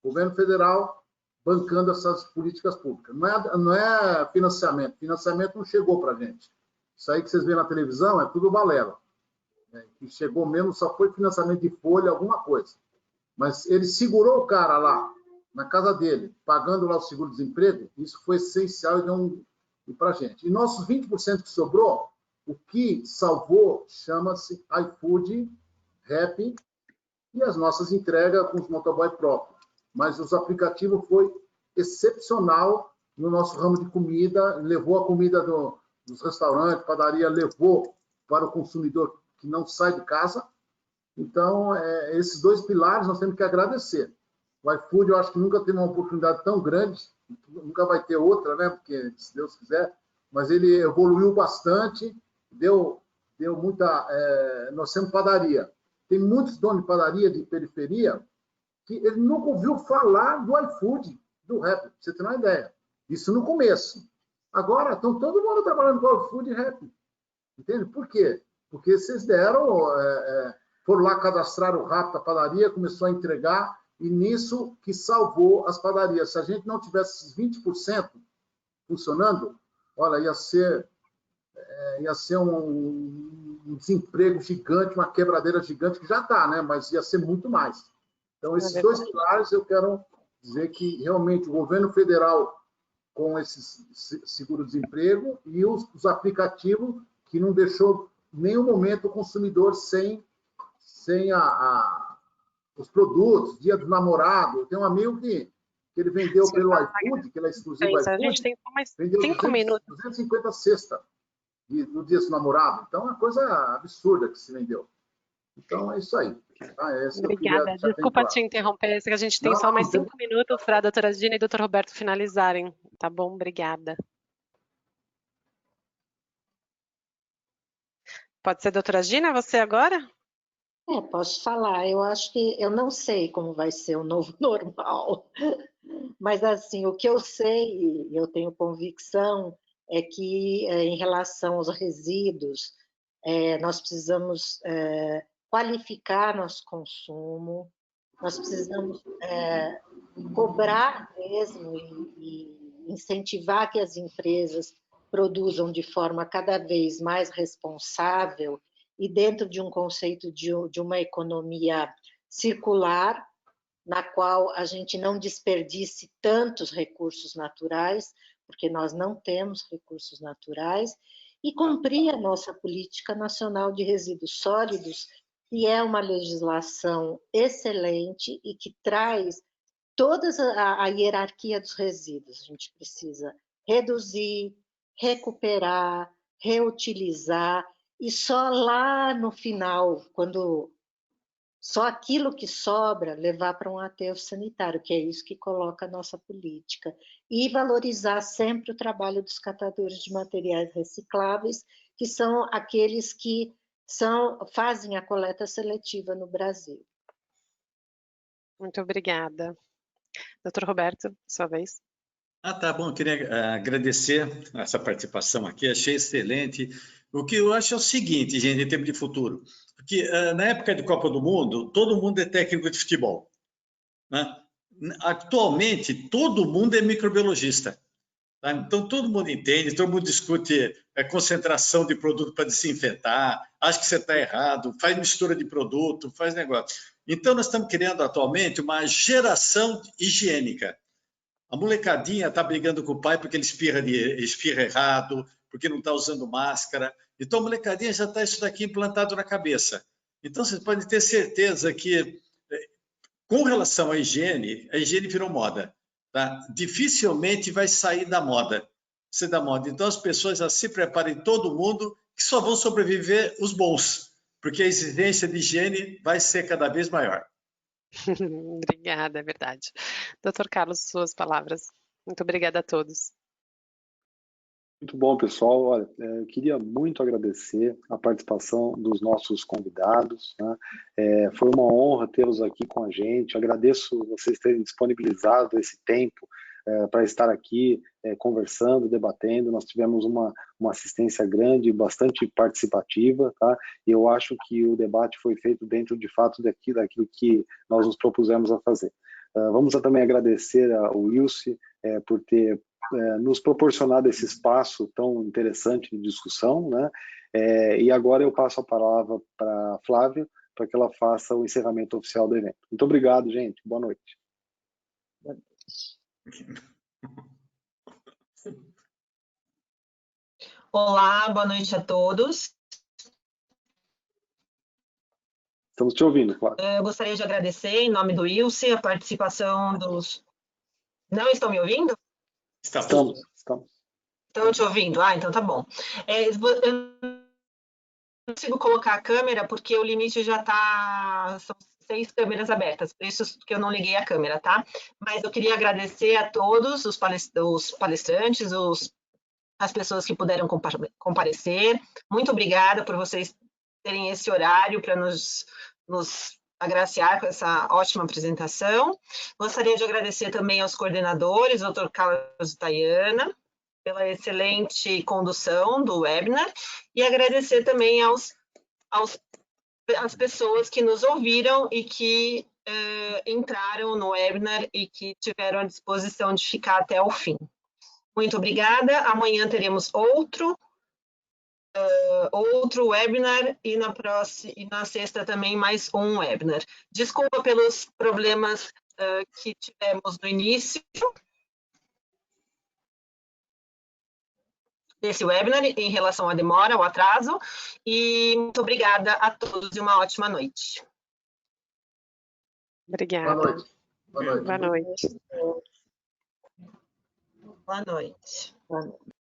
O governo federal bancando essas políticas públicas. Não é financiamento. Financiamento não chegou para a gente. Isso aí que vocês veem na televisão é tudo balela. Que chegou mesmo, só foi financiamento de folha, alguma coisa. Mas ele segurou o cara lá, na casa dele, pagando lá o seguro-desemprego, isso foi essencial e deu para a gente. E nossos 20% que sobrou, o que salvou chama-se iFood, Rappi e as nossas entregas com os motoboy próprios. Mas os aplicativos foi excepcional no nosso ramo de comida, levou a comida dos restaurantes, padaria, levou para o consumidor que não sai de casa. Então, esses 2 pilares nós temos que agradecer. O iFood, eu acho que nunca teve uma oportunidade tão grande, nunca vai ter outra, né? Porque, se Deus quiser, mas ele evoluiu bastante, deu muita... nós temos padaria. Tem muitos donos de padaria de periferia que ele nunca ouviu falar do iFood, do Rappi, pra você ter uma ideia. Isso no começo. Agora, estão todo mundo trabalhando com o iFood e Rappi. Entende? Por quê? Porque vocês foram lá cadastrar o Rappi da padaria, começou a entregar, e nisso que salvou as padarias. Se a gente não tivesse esses 20% funcionando, olha, ia ser um desemprego gigante, uma quebradeira gigante, que já está, né? Mas ia ser muito mais. Então, esses 2 pilares, eu quero dizer que realmente o governo federal, com esse seguro-desemprego, e os aplicativos, que não deixou em nenhum momento o consumidor sem os produtos, Dia do Namorado. Tem um amigo que ele vendeu pelo iFood, que ele é exclusivo do iFood. A gente tem mais 5 minutos. 250 cestas no Dia do Namorado. Então, é uma coisa absurda que se vendeu. Então, é isso aí. Obrigada. Desculpa te interromper, que a gente tem só mais 5 minutos para a doutora Gina e o doutor Roberto finalizarem. Tá bom? Obrigada. Pode ser, doutora Gina, você agora? Posso falar. Eu acho que eu não sei como vai ser o novo normal, mas assim, o que eu sei e eu tenho convicção é que em relação aos resíduos, nós precisamos qualificar nosso consumo, nós precisamos cobrar mesmo e incentivar que as empresas produzam de forma cada vez mais responsável e dentro de um conceito de uma economia circular, na qual a gente não desperdice tantos recursos naturais, porque nós não temos recursos naturais, e cumprir a nossa política nacional de resíduos sólidos, que é uma legislação excelente e que traz toda a hierarquia dos resíduos. A gente precisa reduzir, recuperar, reutilizar, e só lá no final, quando só aquilo que sobra, levar para um aterro sanitário, que é isso que coloca a nossa política. E valorizar sempre o trabalho dos catadores de materiais recicláveis, que são aqueles que fazem a coleta seletiva no Brasil. Muito obrigada. Doutor Roberto, sua vez. Tá bom. Eu queria agradecer essa participação aqui, achei excelente. O que eu acho é o seguinte, gente, em termos de futuro, porque na época de Copa do Mundo, todo mundo é técnico de futebol, né? Atualmente, todo mundo é microbiologista. Tá? Então, todo mundo entende, todo mundo discute a concentração de produto para desinfetar, acha que você está errado, faz mistura de produto, faz negócio. Então, nós estamos criando atualmente uma geração higiênica. A molecadinha está brigando com o pai porque ele espirra errado, porque não está usando máscara. Então, a molecadinha já está isso daqui implantado na cabeça. Então, vocês podem ter certeza que, com relação à higiene, a higiene virou moda. Tá? Dificilmente vai sair da moda. Então, as pessoas já se preparem, todo mundo, que só vão sobreviver os bons, porque a exigência de higiene vai ser cada vez maior. Obrigada, é verdade. Doutor Carlos, suas palavras. Muito obrigada a todos. Muito bom, pessoal. Olha, eu queria muito agradecer a participação dos nossos convidados, né? Foi uma honra tê-los aqui com a gente. Agradeço vocês terem disponibilizado esse tempo para estar aqui conversando, debatendo. Nós tivemos uma assistência grande, bastante participativa, tá? E eu acho que o debate foi feito dentro, de fato, daquilo que nós nos propusemos a fazer. Vamos também agradecer ao Wilson por ter nos proporcionado esse espaço tão interessante de discussão, né? E agora eu passo a palavra para a Flávia, para que ela faça o encerramento oficial do evento. Muito obrigado, gente. Boa noite. Boa noite. Olá, boa noite a todos. Estamos te ouvindo, Flávia. Eu gostaria de agradecer, em nome do Wilson, a participação dos... Não estão me ouvindo? Estamos. Estão te ouvindo? Então tá bom. Eu não consigo colocar a câmera porque o limite já está... São 6 câmeras abertas, por isso que eu não liguei a câmera, tá? Mas eu queria agradecer a todos os palestrantes, as pessoas que puderam comparecer. Muito obrigada por vocês terem esse horário para nos agraciar com essa ótima apresentação. Gostaria de agradecer também aos coordenadores, Dr. Carlos e Tayana, pela excelente condução do webinar, e agradecer também às pessoas que nos ouviram e que entraram no webinar e que tiveram a disposição de ficar até o fim. Muito obrigada. Amanhã teremos outro webinar e na sexta também mais um webinar. Desculpa pelos problemas que tivemos no início desse webinar em relação à demora, ao atraso, e muito obrigada a todos e uma ótima noite. Obrigada. Boa noite. Boa noite. Boa noite. Boa noite.